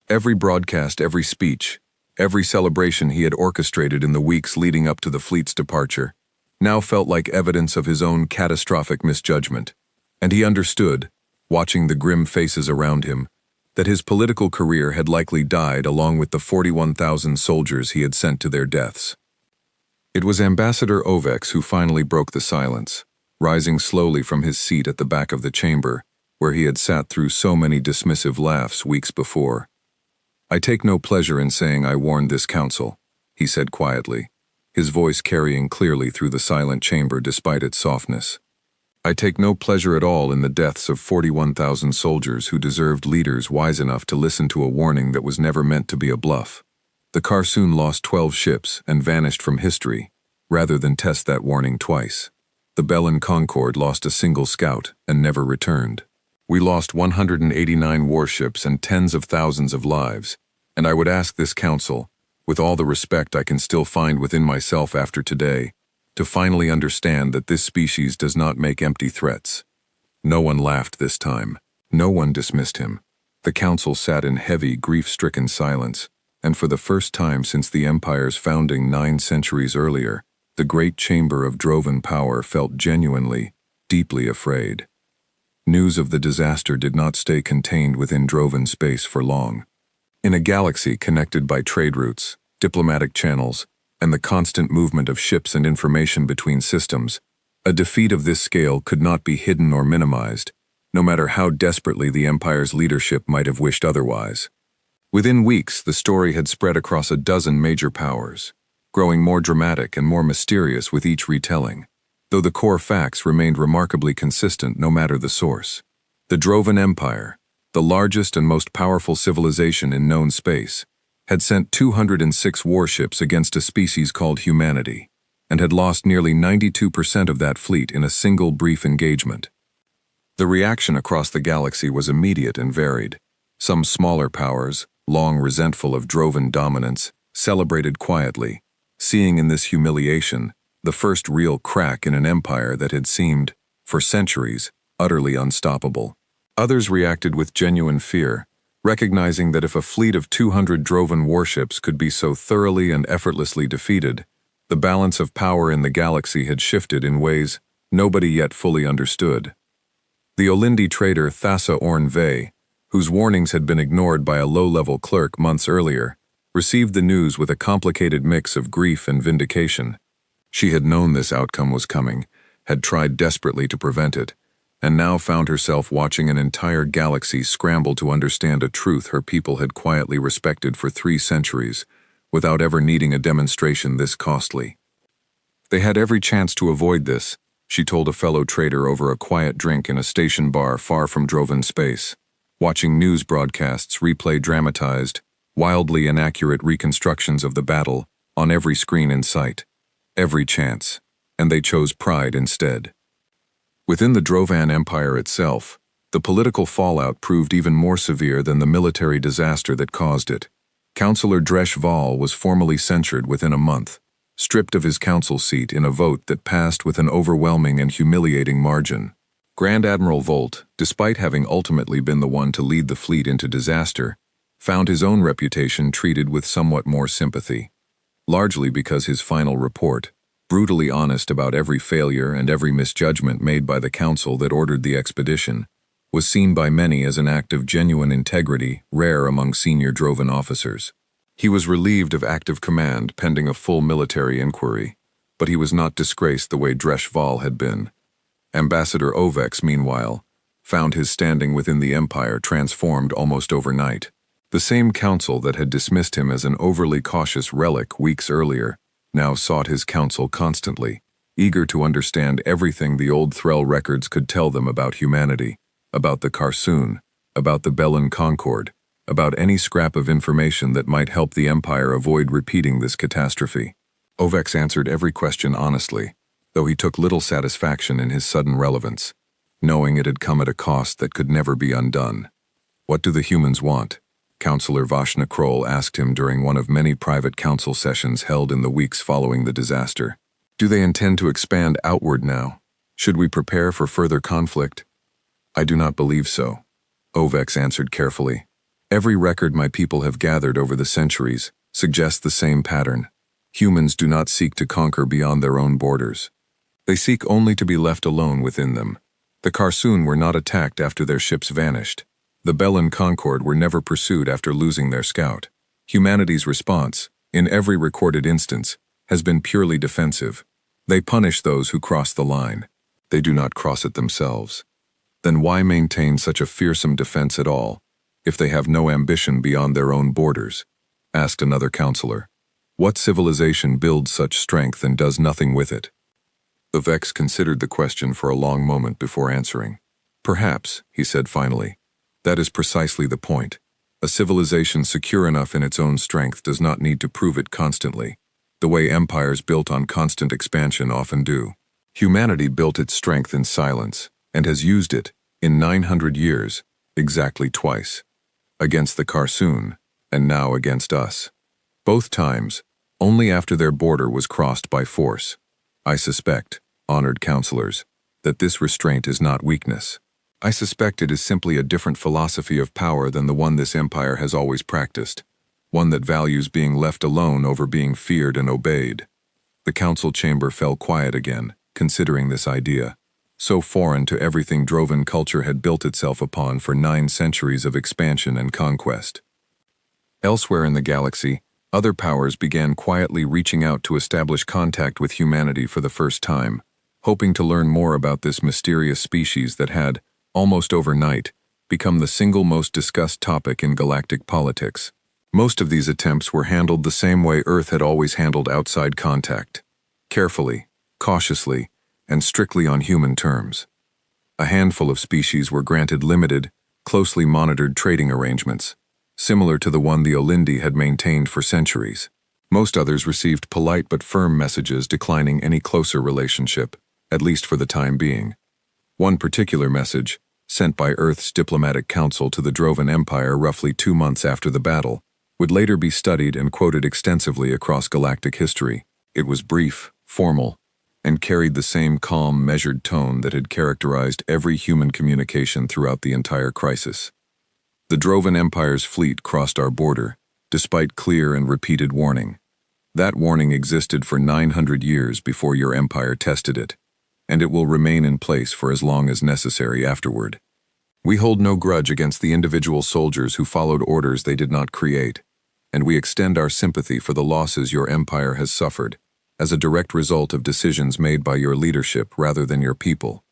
Speaker 1: Every broadcast, every speech, every celebration he had orchestrated in the weeks leading up to the fleet's departure, now felt like evidence of his own catastrophic misjudgment, and he understood, watching the grim faces around him, that his political career had likely died along with the 41,000 soldiers he had sent to their deaths. It was Ambassador Ovex who finally broke the silence, rising slowly from his seat at the back of the chamber, where he had sat through so many dismissive laughs weeks before. "I take no pleasure in saying I warned this council," he said quietly, his voice carrying clearly through the silent chamber despite its softness. "I take no pleasure at all in the deaths of 41,000 soldiers who deserved leaders wise enough to listen to a warning that was never meant to be a bluff. The Qarsoon lost 12 ships and vanished from history, rather than test that warning twice. The Bellin Concord lost a single scout and never returned. We lost 189 warships and tens of thousands of lives, and I would ask this council, with all the respect I can still find within myself after today, to finally understand that this species does not make empty threats." No one laughed this time. No one dismissed him. The council sat in heavy, grief-stricken silence, and for the first time since the Empire's founding 9 centuries earlier, the great chamber of Drovan power felt genuinely, deeply afraid. News of the disaster did not stay contained within Drovan space for long. In a galaxy connected by trade routes, diplomatic channels, and the constant movement of ships and information between systems, a defeat of this scale could not be hidden or minimized, no matter how desperately the Empire's leadership might have wished otherwise. Within weeks, the story had spread across a dozen major powers, growing more dramatic and more mysterious with each retelling, though the core facts remained remarkably consistent no matter the source. The Drovan Empire, the largest and most powerful civilization in known space, had sent 206 warships against a species called humanity, and had lost nearly 92% of that fleet in a single brief engagement. The reaction across the galaxy was immediate and varied. Some smaller powers, long resentful of Drovan dominance, celebrated quietly, seeing in this humiliation the first real crack in an empire that had seemed, for centuries, utterly unstoppable. Others reacted with genuine fear, recognizing that if a fleet of 200 Drovan warships could be so thoroughly and effortlessly defeated, the balance of power in the galaxy had shifted in ways nobody yet fully understood. The Olindi trader Thassa Orn Vey, whose warnings had been ignored by a low-level clerk months earlier, received the news with a complicated mix of grief and vindication. She had known this outcome was coming, had tried desperately to prevent it, and now found herself watching an entire galaxy scramble to understand a truth her people had quietly respected for 3 centuries, without ever needing a demonstration this costly. They had every chance to avoid this, she told a fellow trader over a quiet drink in a station bar far from Drovan space, watching news broadcasts replay dramatized, wildly inaccurate reconstructions of the battle on every screen in sight. Every chance, and they chose pride instead. Within the Drovan Empire itself, the political fallout proved even more severe than the military disaster that caused it. Councillor Dresh Val was formally censured within a month, stripped of his council seat in a vote that passed with an overwhelming and humiliating margin. Grand Admiral Volt, despite having ultimately been the one to lead the fleet into disaster, found his own reputation treated with somewhat more sympathy, largely because his final report, brutally honest about every failure and every misjudgment made by the council that ordered the expedition, was seen by many as an act of genuine integrity rare among senior Drovan officers. He was relieved of active command pending a full military inquiry, but he was not disgraced the way Dresh Val had been. Ambassador Ovex, meanwhile, found his standing within the Empire transformed almost overnight. The same council that had dismissed him as an overly cautious relic weeks earlier now sought his counsel constantly, eager to understand everything the old Threll records could tell them about humanity, about the Qarsoon, about the Bellin Concord, about any scrap of information that might help the Empire avoid repeating this catastrophe. Ovex answered every question honestly, though he took little satisfaction in his sudden relevance, knowing it had come at a cost that could never be undone. What do the humans want? Councillor Vashna Kroll asked him during one of many private council sessions held in the weeks following the disaster. Do they intend to expand outward now? Should we prepare for further conflict? I do not believe so, Ovex answered carefully. Every record my people have gathered over the centuries suggests the same pattern. Humans do not seek to conquer beyond their own borders. They seek only to be left alone within them. The Qarsoon were not attacked after their ships vanished. The Bellin Concord were never pursued after losing their scout. Humanity's response, in every recorded instance, has been purely defensive. They punish those who cross the line. They do not cross it themselves. Then why maintain such a fearsome defense at all, if they have no ambition beyond their own borders? Asked another councillor. What civilization builds such strength and does nothing with it? The Vex considered the question for a long moment before answering. Perhaps, he said finally. That is precisely the point. A civilization secure enough in its own strength does not need to prove it constantly, the way empires built on constant expansion often do. Humanity built its strength in silence, and has used it, in 900 years, exactly twice. Against the Qarsoon, and now against us. Both times, only after their border was crossed by force. I suspect, honored councillors, that this restraint is not weakness. I suspect it is simply a different philosophy of power than the one this empire has always practiced. one that values being left alone over being feared and obeyed. The council chamber fell quiet again, considering this idea, so foreign to everything Drovan culture had built itself upon for 9 centuries of expansion and conquest. Elsewhere in the galaxy, other powers began quietly reaching out to establish contact with humanity for the first time, hoping to learn more about this mysterious species that had, almost overnight, become the single most discussed topic in galactic politics. Most of these attempts were handled the same way Earth had always handled outside contact: carefully, cautiously, and strictly on human terms. A handful of species were granted limited, closely monitored trading arrangements, similar to the one the Olindi had maintained for centuries. Most others received polite but firm messages declining any closer relationship, at least for the time being. One particular message, sent by Earth's diplomatic council to the Drovan Empire roughly 2 months after the battle, would later be studied and quoted extensively across galactic history. It was brief, formal, and carried the same calm, measured tone that had characterized every human communication throughout the entire crisis. The Drovan Empire's fleet crossed our border, despite clear and repeated warning. That warning existed for 900 years before your empire tested it, and it will remain in place for as long as necessary afterward. We hold no grudge against the individual soldiers who followed orders they did not create, and we extend our sympathy for the losses your empire has suffered, as a direct result of decisions made by your leadership rather than your people.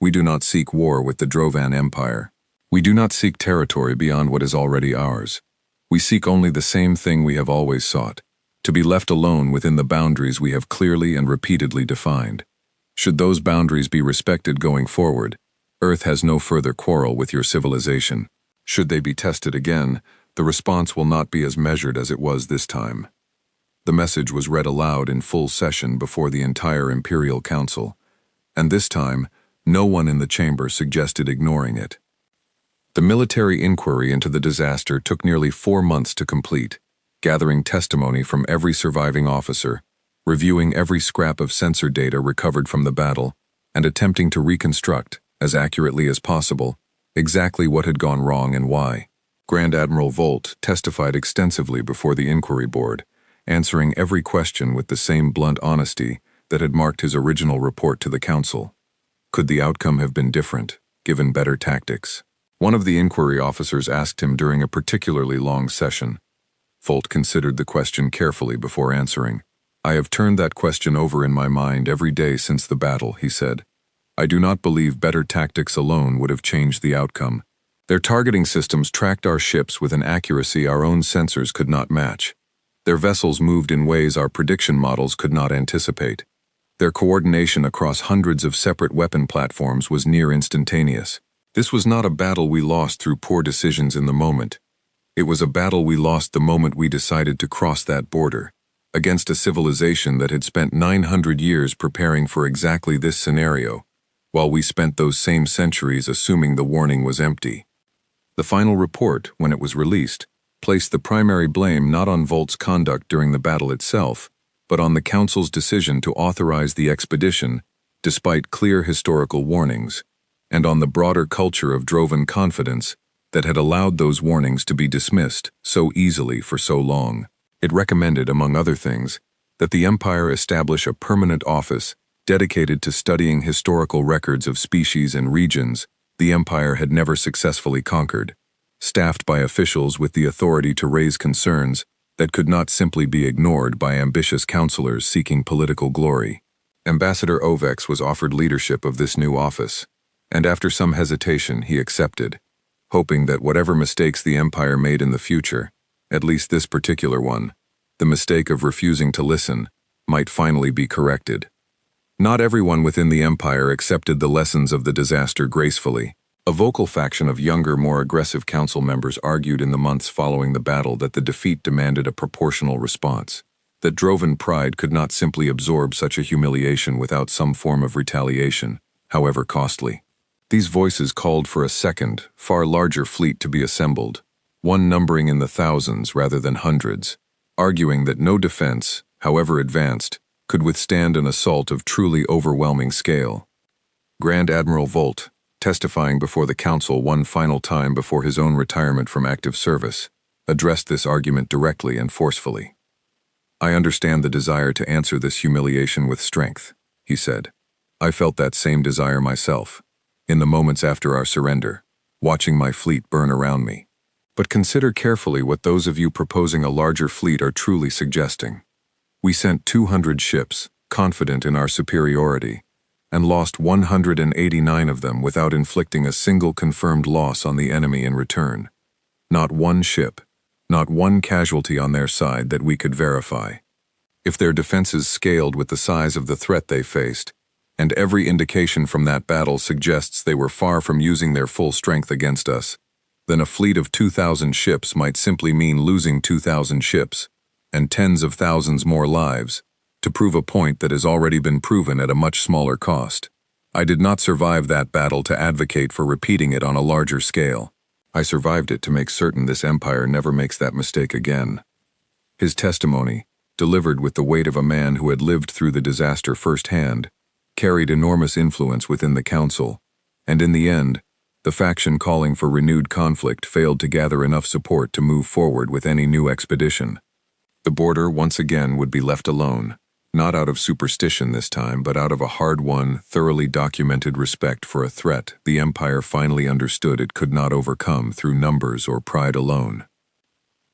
Speaker 1: We do not seek war with the Drovan Empire. We do not seek territory beyond what is already ours. We seek only the same thing we have always sought: to be left alone within the boundaries we have clearly and repeatedly defined. Should those boundaries be respected going forward, Earth has no further quarrel with your civilization. Should they be tested again, the response will not be as measured as it was this time. The message was read aloud in full session before the entire Imperial Council, and this time, no one in the chamber suggested ignoring it. The military inquiry into the disaster took nearly 4 months to complete, gathering testimony from every surviving officer, reviewing every scrap of sensor data recovered from the battle, and attempting to reconstruct, as accurately as possible, exactly what had gone wrong and why. Grand Admiral Volt testified extensively before the inquiry board, answering every question with the same blunt honesty that had marked his original report to the council. Could the outcome have been different, given better tactics? One of the inquiry officers asked him during a particularly long session. Volt considered the question carefully before answering. "I have turned that question over in my mind every day since the battle," he said. "I do not believe better tactics alone would have changed the outcome. Their targeting systems tracked our ships with an accuracy our own sensors could not match. Their vessels moved in ways our prediction models could not anticipate. Their coordination across hundreds of separate weapon platforms was near instantaneous. This was not a battle we lost through poor decisions in the moment. It was a battle we lost the moment we decided to cross that border, against a civilization that had spent 900 years preparing for exactly this scenario, while we spent those same centuries assuming the warning was empty." The final report, when it was released, placed the primary blame not on Volt's conduct during the battle itself, but on the Council's decision to authorize the expedition, despite clear historical warnings, and on the broader culture of Drovan confidence that had allowed those warnings to be dismissed so easily for so long. It recommended, among other things, that the Empire establish a permanent office dedicated to studying historical records of species and regions the Empire had never successfully conquered, staffed by officials with the authority to raise concerns that could not simply be ignored by ambitious counselors seeking political glory. Ambassador Ovex was offered leadership of this new office, and after some hesitation he accepted, hoping that whatever mistakes the Empire made in the future, at least this particular one, the mistake of refusing to listen, might finally be corrected. Not everyone within the Empire accepted the lessons of the disaster gracefully. A vocal faction of younger, more aggressive council members argued in the months following the battle that the defeat demanded a proportional response, that Drovan pride could not simply absorb such a humiliation without some form of retaliation, however costly. These voices called for a second, far larger fleet to be assembled, one numbering in the thousands rather than hundreds, arguing that no defense, however advanced, could withstand an assault of truly overwhelming scale. Grand Admiral Volt, testifying before the Council one final time before his own retirement from active service, addressed this argument directly and forcefully. "I understand the desire to answer this humiliation with strength," he said. "I felt that same desire myself, in the moments after our surrender, watching my fleet burn around me. But consider carefully what those of you proposing a larger fleet are truly suggesting. We sent 200 ships, confident in our superiority, and lost 189 of them without inflicting a single confirmed loss on the enemy in return. Not one ship, not one casualty on their side that we could verify. If their defenses scaled with the size of the threat they faced, and every indication from that battle suggests they were far from using their full strength against us, then a fleet of 2,000 ships might simply mean losing 2,000 ships, and tens of thousands more lives, to prove a point that has already been proven at a much smaller cost. I did not survive that battle to advocate for repeating it on a larger scale. I survived it to make certain this empire never makes that mistake again." His testimony, delivered with the weight of a man who had lived through the disaster firsthand, carried enormous influence within the council, and in the end, the faction calling for renewed conflict failed to gather enough support to move forward with any new expedition. The border once again would be left alone, not out of superstition this time, but out of a hard-won, thoroughly documented respect for a threat the Empire finally understood it could not overcome through numbers or pride alone.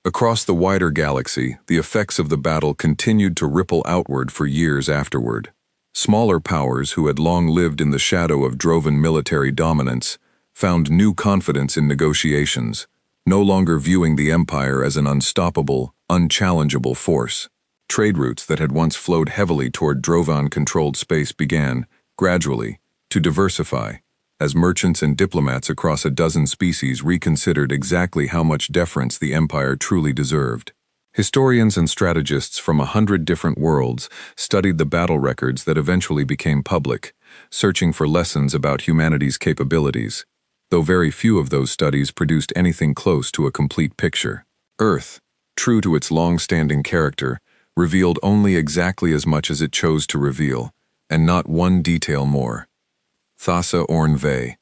Speaker 1: Across the wider galaxy, the effects of the battle continued to ripple outward for years afterward. Smaller powers who had long lived in the shadow of Drovan military dominance found new confidence in negotiations, no longer viewing the Empire as an unstoppable, unchallengeable force. Trade routes that had once flowed heavily toward Drovan-controlled space began, gradually, to diversify, as merchants and diplomats across a dozen species reconsidered exactly how much deference the Empire truly deserved. Historians and strategists from 100 different worlds studied the battle records that eventually became public, searching for lessons about humanity's capabilities, though very few of those studies produced anything close to a complete picture. Earth, true to its long-standing character, revealed only exactly as much as it chose to reveal, and not one detail more. Thassa Orn-Ve,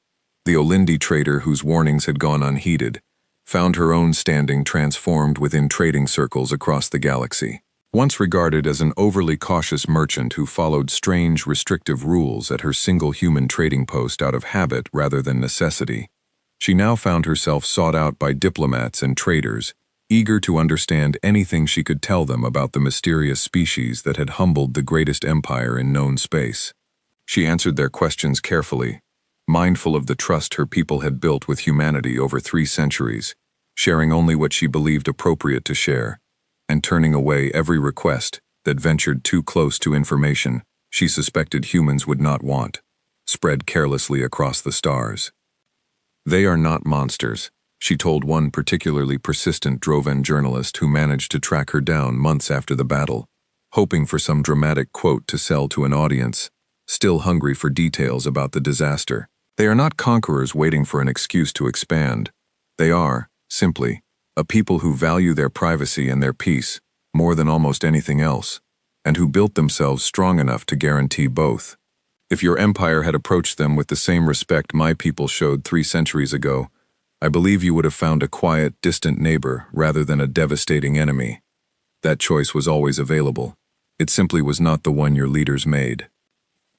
Speaker 1: the Olindi trader whose warnings had gone unheeded, found her own standing transformed within trading circles across the galaxy. Once regarded as an overly cautious merchant who followed strange, restrictive rules at her single human trading post out of habit rather than necessity, she now found herself sought out by diplomats and traders, eager to understand anything she could tell them about the mysterious species that had humbled the greatest empire in known space. She answered their questions carefully, mindful of the trust her people had built with humanity over 3 centuries, sharing only what she believed appropriate to share, and turning away every request that ventured too close to information she suspected humans would not want, spread carelessly across the stars. "They are not monsters," she told one particularly persistent Drovan journalist who managed to track her down months after the battle, hoping for some dramatic quote to sell to an audience, still hungry for details about the disaster. "They are not conquerors waiting for an excuse to expand. They are, simply, a people who value their privacy and their peace more than almost anything else, and who built themselves strong enough to guarantee both. If your empire had approached them with the same respect my people showed 3 centuries ago, I believe you would have found a quiet, distant neighbor rather than a devastating enemy. That choice was always available. It simply was not the one your leaders made."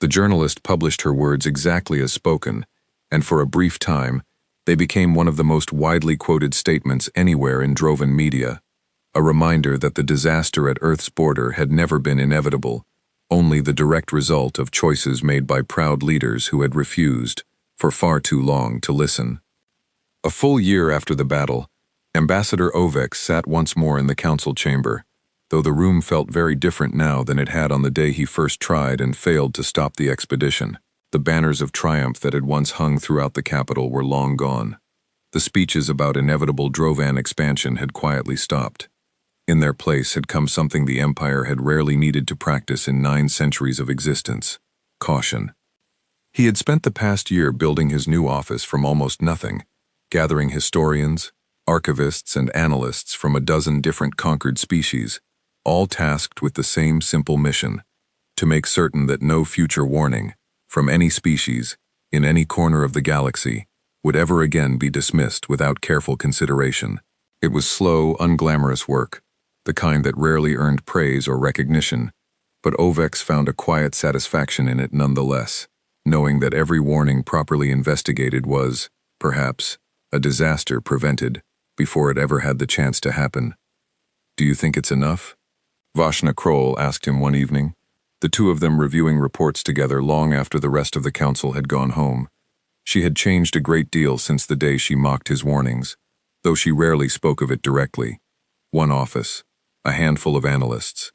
Speaker 1: The journalist published her words exactly as spoken, and for a brief time, they became one of the most widely quoted statements anywhere in Drovan media, a reminder that the disaster at Earth's border had never been inevitable, only the direct result of choices made by proud leaders who had refused, for far too long, to listen. A full year after the battle, Ambassador Ovex sat once more in the council chamber, though the room felt very different now than it had on the day he first tried and failed to stop the expedition. The banners of triumph that had once hung throughout the capital were long gone. The speeches about inevitable Drovan expansion had quietly stopped. In their place had come something the Empire had rarely needed to practice in 9 centuries of existence: caution. He had spent the past year building his new office from almost nothing, gathering historians, archivists, and analysts from a dozen different conquered species, all tasked with the same simple mission: to make certain that no future warning, from any species, in any corner of the galaxy, would ever again be dismissed without careful consideration. It was slow, unglamorous work, the kind that rarely earned praise or recognition, but Ovex found a quiet satisfaction in it nonetheless, knowing that every warning properly investigated was, perhaps, a disaster prevented before it ever had the chance to happen. "Do you think it's enough?" Vashna Kroll asked him one evening, the two of them reviewing reports together long after the rest of the council had gone home. She had changed a great deal since the day she mocked his warnings, though she rarely spoke of it directly. One office, a handful of analysts.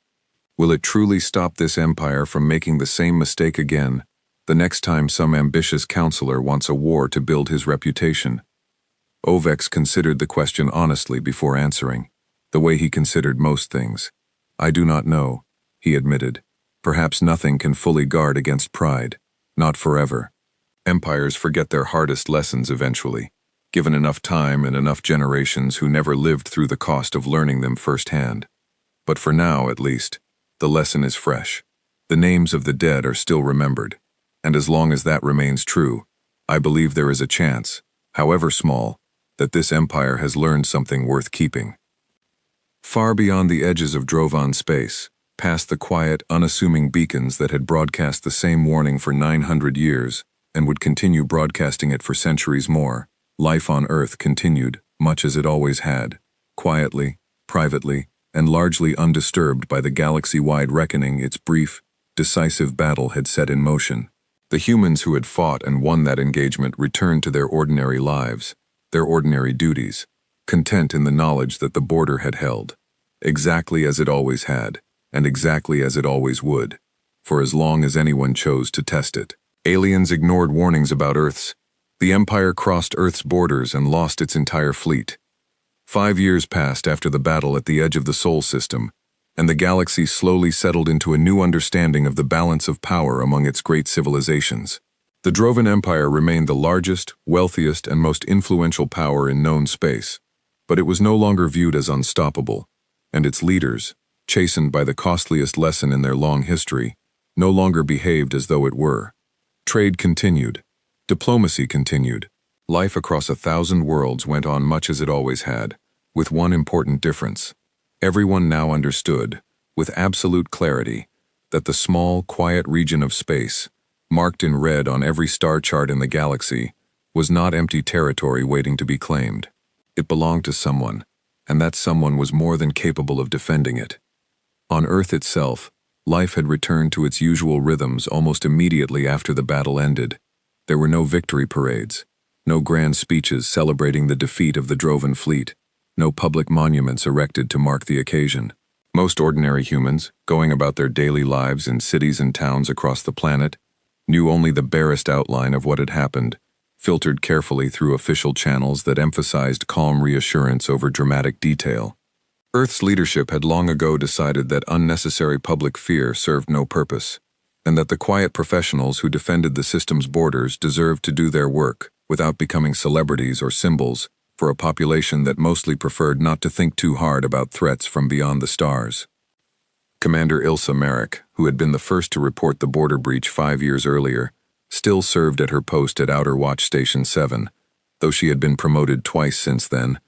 Speaker 1: Will it truly stop this empire from making the same mistake again, the next time some ambitious counselor wants a war to build his reputation? Ovex considered the question honestly before answering, the way he considered most things. "I do not know," he admitted. "Perhaps nothing can fully guard against pride. Not forever. Empires forget their hardest lessons eventually, given enough time and enough generations who never lived through the cost of learning them firsthand. But for now, at least, the lesson is fresh. The names of the dead are still remembered, and as long as that remains true, I believe there is a chance, however small, that this empire has learned something worth keeping." Far beyond the edges of Drovan space, past the quiet, unassuming beacons that had broadcast the same warning for 900 years and would continue broadcasting it for centuries more, life on Earth continued, much as it always had, quietly, privately, and largely undisturbed by the galaxy-wide reckoning its brief, decisive battle had set in motion. The humans who had fought and won that engagement returned to their ordinary lives, their ordinary duties, content in the knowledge that the border had held, exactly as it always had, and exactly as it always would, for as long as anyone chose to test it. Aliens ignored warnings about Earth's. The Empire crossed Earth's borders and lost its entire fleet. 5 years passed after the battle at the edge of the Sol system, and the galaxy slowly settled into a new understanding of the balance of power among its great civilizations. The Drovan Empire remained the largest, wealthiest, and most influential power in known space, but it was no longer viewed as unstoppable, and its leaders, chastened by the costliest lesson in their long history, no longer behaved as though it were. Trade continued. Diplomacy continued. Life across 1,000 worlds went on much as it always had, with one important difference. Everyone now understood, with absolute clarity, that the small, quiet region of space, marked in red on every star chart in the galaxy, was not empty territory waiting to be claimed. It belonged to someone, and that someone was more than capable of defending it. On Earth itself, life had returned to its usual rhythms almost immediately after the battle ended. There were no victory parades, no grand speeches celebrating the defeat of the Drovan fleet, no public monuments erected to mark the occasion. Most ordinary humans, going about their daily lives in cities and towns across the planet, knew only the barest outline of what had happened, filtered carefully through official channels that emphasized calm reassurance over dramatic detail. Earth's leadership had long ago decided that unnecessary public fear served no purpose, and that the quiet professionals who defended the system's borders deserved to do their work without becoming celebrities or symbols for a population that mostly preferred not to think too hard about threats from beyond the stars. Commander Ilsa Merrick, who had been the first to report the border breach 5 years earlier, still served at her post at Outer Watch Station 7, though she had been promoted twice since then,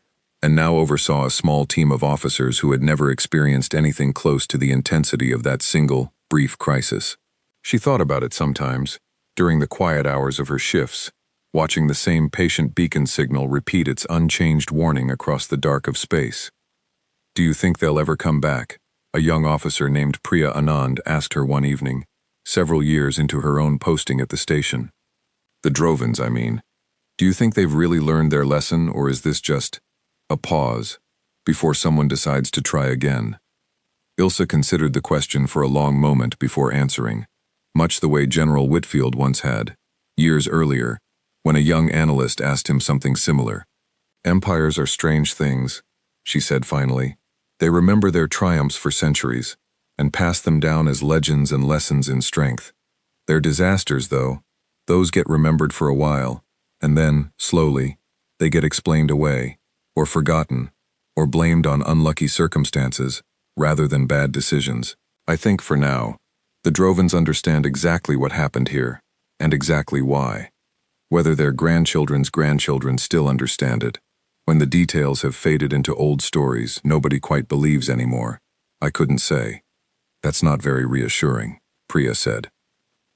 Speaker 1: and now oversaw a small team of officers who had never experienced anything close to the intensity of that single, brief crisis. She thought about it sometimes, during the quiet hours of her shifts, watching the same patient beacon signal repeat its unchanged warning across the dark of space. "Do you think they'll ever come back?" a young officer named Priya Anand asked her one evening, several years into her own posting at the station. "The Drovans, I mean. Do you think they've really learned their lesson, or is this just a pause before someone decides to try again?" Ilsa considered the question for a long moment before answering, much the way General Whitfield once had, years earlier, when a young analyst asked him something similar. "Empires are strange things," she said finally. "They remember their triumphs for centuries, and pass them down as legends and lessons in strength. Their disasters, though, those get remembered for a while, and then, slowly, they get explained away, or forgotten, or blamed on unlucky circumstances, rather than bad decisions. I think, for now, the Drovans understand exactly what happened here, and exactly why. Whether their grandchildren's grandchildren still understand it, When the details have faded into old stories nobody quite believes anymore, I couldn't say. That's not very reassuring, Priya said.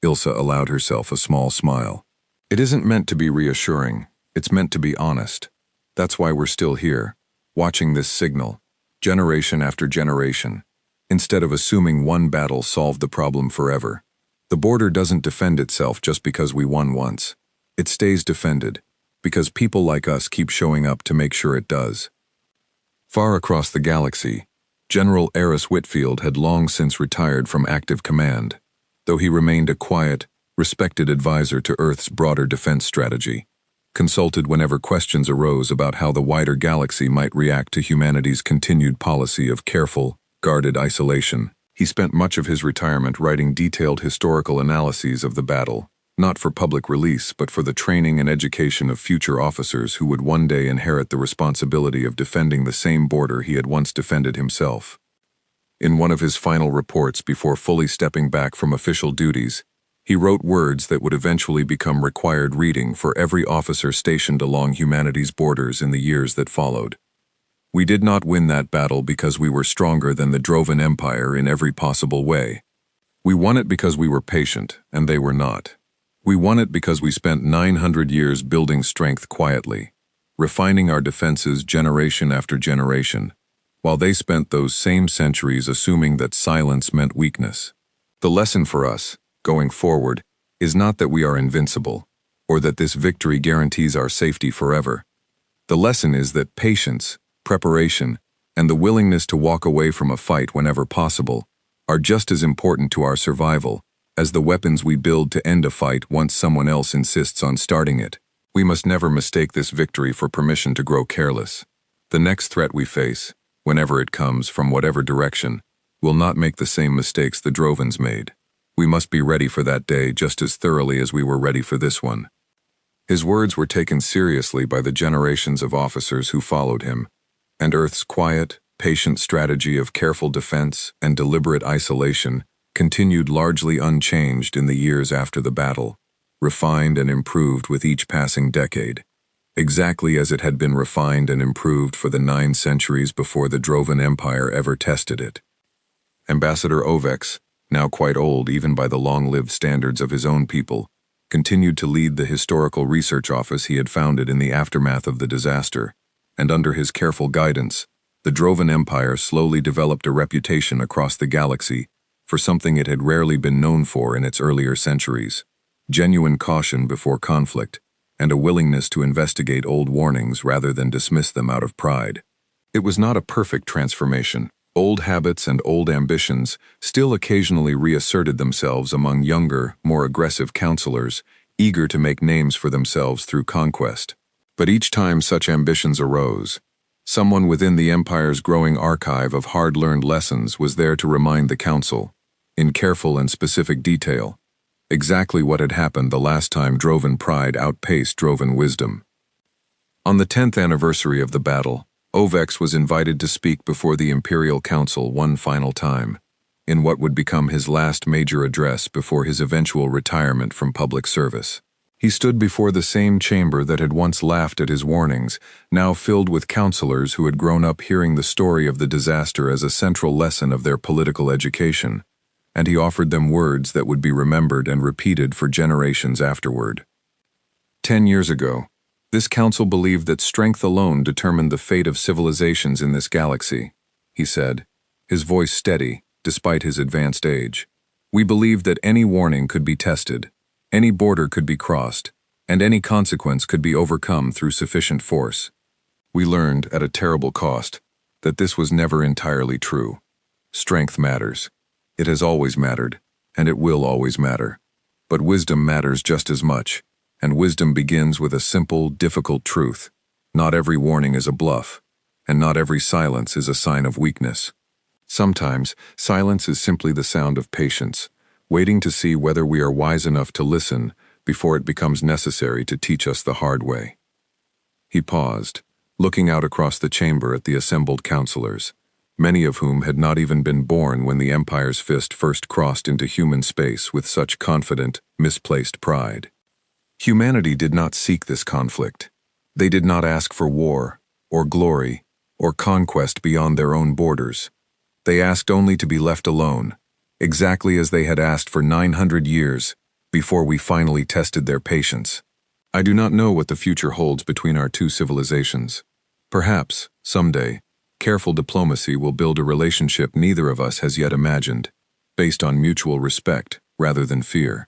Speaker 1: Ilsa allowed herself a small smile. It isn't meant to be reassuring, it's meant to be honest. That's why we're still here, watching this signal, generation after generation, instead of assuming one battle solved the problem forever. The border doesn't defend itself just because we won once. It stays defended, because people like us keep showing up to make sure it does. Far across the galaxy, General Eris Whitfield had long since retired from active command, though he remained a quiet, respected advisor to Earth's broader defense strategy, consulted whenever questions arose about how the wider galaxy might react to humanity's continued policy of careful, guarded isolation. He spent much of his retirement writing detailed historical analyses of the battle, not for public release but for the training and education of future officers who would one day inherit the responsibility of defending the same border he had once defended himself. In one of his final reports before fully stepping back from official duties, he wrote words that would eventually become required reading for every officer stationed along humanity's borders in the years that followed. We did not win that battle because we were stronger than the Drovan Empire in every possible way. We won it because we were patient, and they were not. We won it because we spent 900 years building strength quietly, refining our defenses generation after generation, while they spent those same centuries assuming that silence meant weakness. The lesson for us, going forward, is not that we are invincible, or that this victory guarantees our safety forever. The lesson is that patience, preparation, and the willingness to walk away from a fight whenever possible are just as important to our survival as the weapons we build to end a fight once someone else insists on starting it. We must never mistake this victory for permission to grow careless. The next threat we face, whenever it comes from whatever direction, will not make the same mistakes the Drovans made. We must be ready for that day just as thoroughly as we were ready for this one. His words were taken seriously by the generations of officers who followed him, and Earth's quiet, patient strategy of careful defense and deliberate isolation continued largely unchanged in the years after the battle, refined and improved with each passing decade, exactly as it had been refined and improved for the 9 centuries before the Drovan Empire ever tested it. Ambassador Ovex, now quite old even by the long-lived standards of his own people, continued to lead the historical research office he had founded in the aftermath of the disaster, and under his careful guidance, the Drovan Empire slowly developed a reputation across the galaxy for something it had rarely been known for in its earlier centuries: genuine caution before conflict, and a willingness to investigate old warnings rather than dismiss them out of pride. It was not a perfect transformation. Old habits and old ambitions still occasionally reasserted themselves among younger, more aggressive counselors, eager to make names for themselves through conquest. But each time such ambitions arose, someone within the Empire's growing archive of hard-learned lessons was there to remind the Council, in careful and specific detail, exactly what had happened the last time Drovan pride outpaced Drovan wisdom. On the 10th anniversary of the battle, Ovex was invited to speak before the Imperial Council one final time, in what would become his last major address before his eventual retirement from public service. He stood before the same chamber that had once laughed at his warnings, now filled with counselors who had grown up hearing the story of the disaster as a central lesson of their political education, and he offered them words that would be remembered and repeated for generations afterward. 10 years ago, this council believed that strength alone determined the fate of civilizations in this galaxy, he said, his voice steady, despite his advanced age. We believed that any warning could be tested, any border could be crossed, and any consequence could be overcome through sufficient force. We learned, at a terrible cost, that this was never entirely true. Strength matters. It has always mattered, and it will always matter. But wisdom matters just as much. And wisdom begins with a simple, difficult truth. Not every warning is a bluff, and not every silence is a sign of weakness. Sometimes, silence is simply the sound of patience, waiting to see whether we are wise enough to listen before it becomes necessary to teach us the hard way. He paused, looking out across the chamber at the assembled counselors, many of whom had not even been born when the Empire's fist first crossed into human space with such confident, misplaced pride. Humanity did not seek this conflict. They did not ask for war, or glory, or conquest beyond their own borders. They asked only to be left alone, exactly as they had asked for 900 years before we finally tested their patience. I do not know what the future holds between our two civilizations. Perhaps, someday, careful diplomacy will build a relationship neither of us has yet imagined, based on mutual respect rather than fear.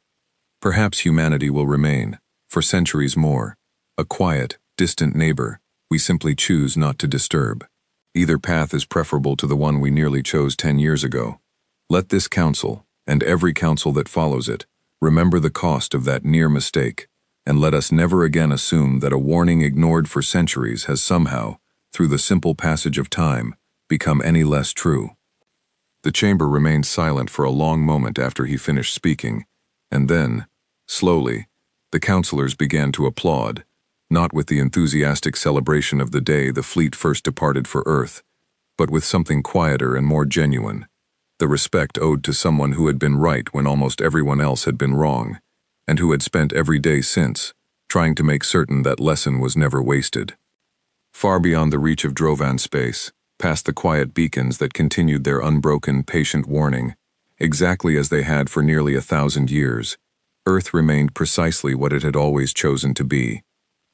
Speaker 1: Perhaps humanity will remain, for centuries more, a quiet, distant neighbor we simply choose not to disturb. Either path is preferable to the one we nearly chose 10 years ago. Let this council, and every council that follows it, remember the cost of that near mistake, and let us never again assume that a warning ignored for centuries has somehow, through the simple passage of time, become any less true. The chamber remained silent for a long moment after he finished speaking, and then, slowly, the councillors began to applaud, not with the enthusiastic celebration of the day the fleet first departed for Earth, but with something quieter and more genuine, the respect owed to someone who had been right when almost everyone else had been wrong, and who had spent every day since, trying to make certain that lesson was never wasted. Far beyond the reach of Drovan space, past the quiet beacons that continued their unbroken, patient warning, exactly as they had for nearly 1,000 years, Earth remained precisely what it had always chosen to be,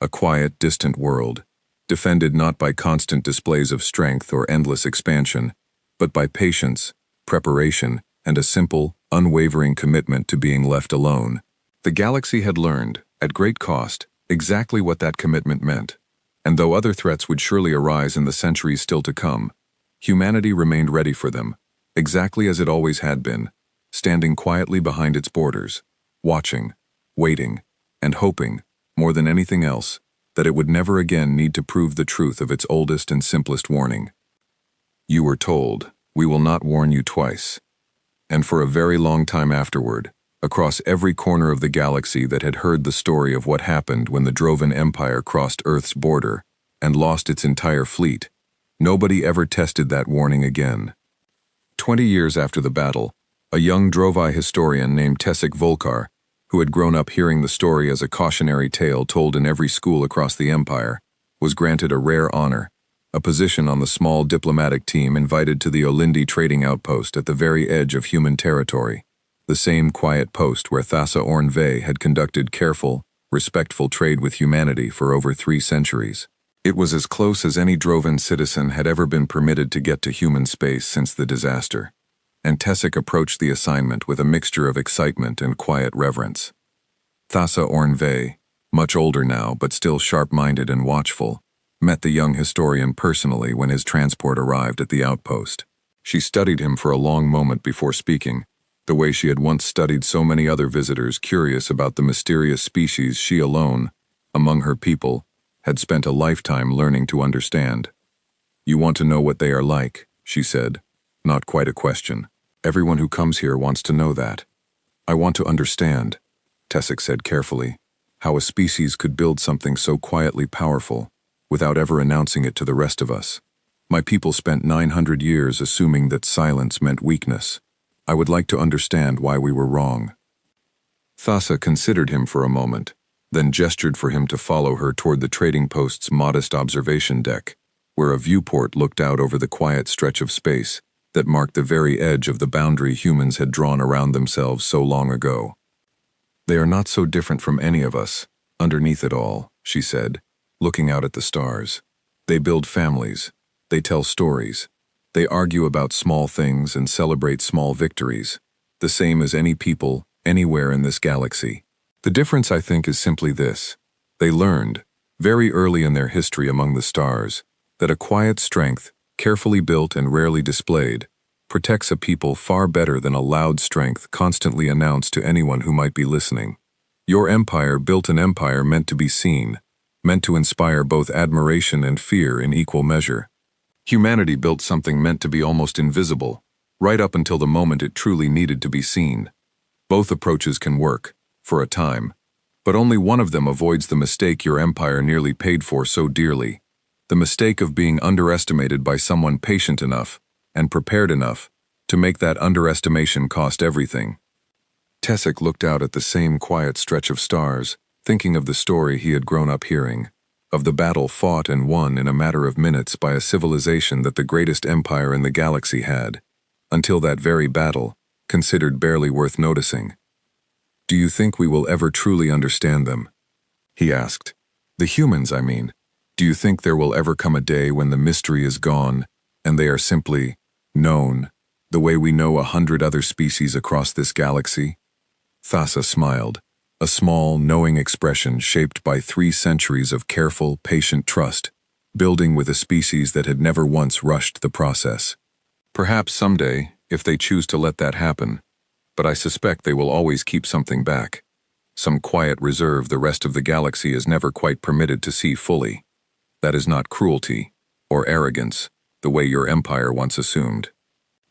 Speaker 1: a quiet, distant world, defended not by constant displays of strength or endless expansion, but by patience, preparation, and a simple, unwavering commitment to being left alone. The galaxy had learned, at great cost, exactly what that commitment meant, and though other threats would surely arise in the centuries still to come, humanity remained ready for them, exactly as it always had been, standing quietly behind its borders, watching, waiting, and hoping, more than anything else, that it would never again need to prove the truth of its oldest and simplest warning. You were told, we will not warn you twice. And for a very long time afterward, across every corner of the galaxy that had heard the story of what happened when the Drovan Empire crossed Earth's border and lost its entire fleet, nobody ever tested that warning again. 20 years after the battle, a young Drovi historian named Tessik Volkar, who had grown up hearing the story as a cautionary tale told in every school across the Empire, was granted a rare honor, a position on the small diplomatic team invited to the Olindi trading outpost at the very edge of human territory, the same quiet post where Thassa Orn-Ve had conducted careful, respectful trade with humanity for over 3 centuries. It was as close as any Drovan citizen had ever been permitted to get to human space since the disaster, and Tessik approached the assignment with a mixture of excitement and quiet reverence. Thassa Orn-Ve, much older now but still sharp-minded and watchful, met the young historian personally when his transport arrived at the outpost. She studied him for a long moment before speaking, the way she had once studied so many other visitors curious about the mysterious species she alone, among her people, had spent a lifetime learning to understand. You want to know what they are like, she said, not quite a question. Everyone who comes here wants to know that. I want to understand, Tessik said carefully, how a species could build something so quietly powerful, without ever announcing it to the rest of us. My people spent 900 years assuming that silence meant weakness. I would like to understand why we were wrong. Thassa considered him for a moment, then gestured for him to follow her toward the trading post's modest observation deck, where a viewport looked out over the quiet stretch of space that marked the very edge of the boundary humans had drawn around themselves so long ago. They are not so different from any of us, underneath it all, she said, looking out at the stars. They build families. They tell stories. They argue about small things and celebrate small victories, the same as any people, anywhere in this galaxy. The difference, I think, is simply this. They learned, very early in their history among the stars, that a quiet strength, carefully built and rarely displayed, protects a people far better than a loud strength constantly announced to anyone who might be listening. Your empire built an empire meant to be seen, meant to inspire both admiration and fear in equal measure. Humanity built something meant to be almost invisible, right up until the moment it truly needed to be seen. Both approaches can work, for a time, but only one of them avoids the mistake your empire nearly paid for so dearly, the mistake of being underestimated by someone patient enough and prepared enough to make that underestimation cost everything. Tessik looked out at the same quiet stretch of stars, thinking of the story he had grown up hearing, of the battle fought and won in a matter of minutes by a civilization that the greatest empire in the galaxy had, until that very battle, considered barely worth noticing. Do you think we will ever truly understand them? He asked. The humans, I mean. Do you think there will ever come a day when the mystery is gone, and they are simply known, the way we know 100 other species across this galaxy? Thassa smiled, a small, knowing expression shaped by 3 centuries of careful, patient trust, building with a species that had never once rushed the process. Perhaps someday, if they choose to let that happen, but I suspect they will always keep something back. Some quiet reserve the rest of the galaxy is never quite permitted to see fully. That is not cruelty or arrogance, the way your empire once assumed.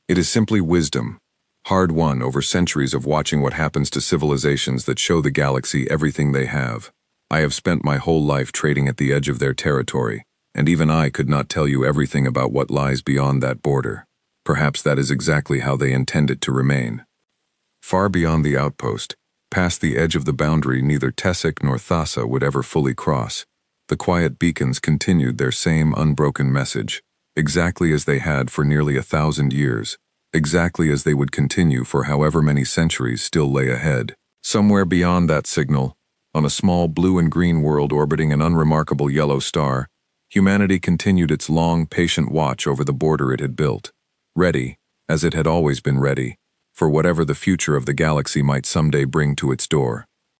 Speaker 1: It is simply wisdom, hard-won over centuries of watching what happens to civilizations that show the galaxy everything they have. I have spent my whole life trading at the edge of their territory, and even I could not tell you everything about what lies beyond that border. Perhaps that is exactly how they intend it to remain. Far beyond the outpost, past the edge of the boundary neither Tessic nor Thassa would ever fully cross, the quiet beacons continued their same unbroken message, exactly as they had for nearly 1,000 years, exactly as they would continue for however many centuries still lay ahead. Somewhere beyond that signal, on a small blue and green world orbiting an unremarkable yellow star, humanity continued its long, patient watch over the border it had built, ready, as it had always been ready, for whatever the future of the galaxy might someday bring to its door.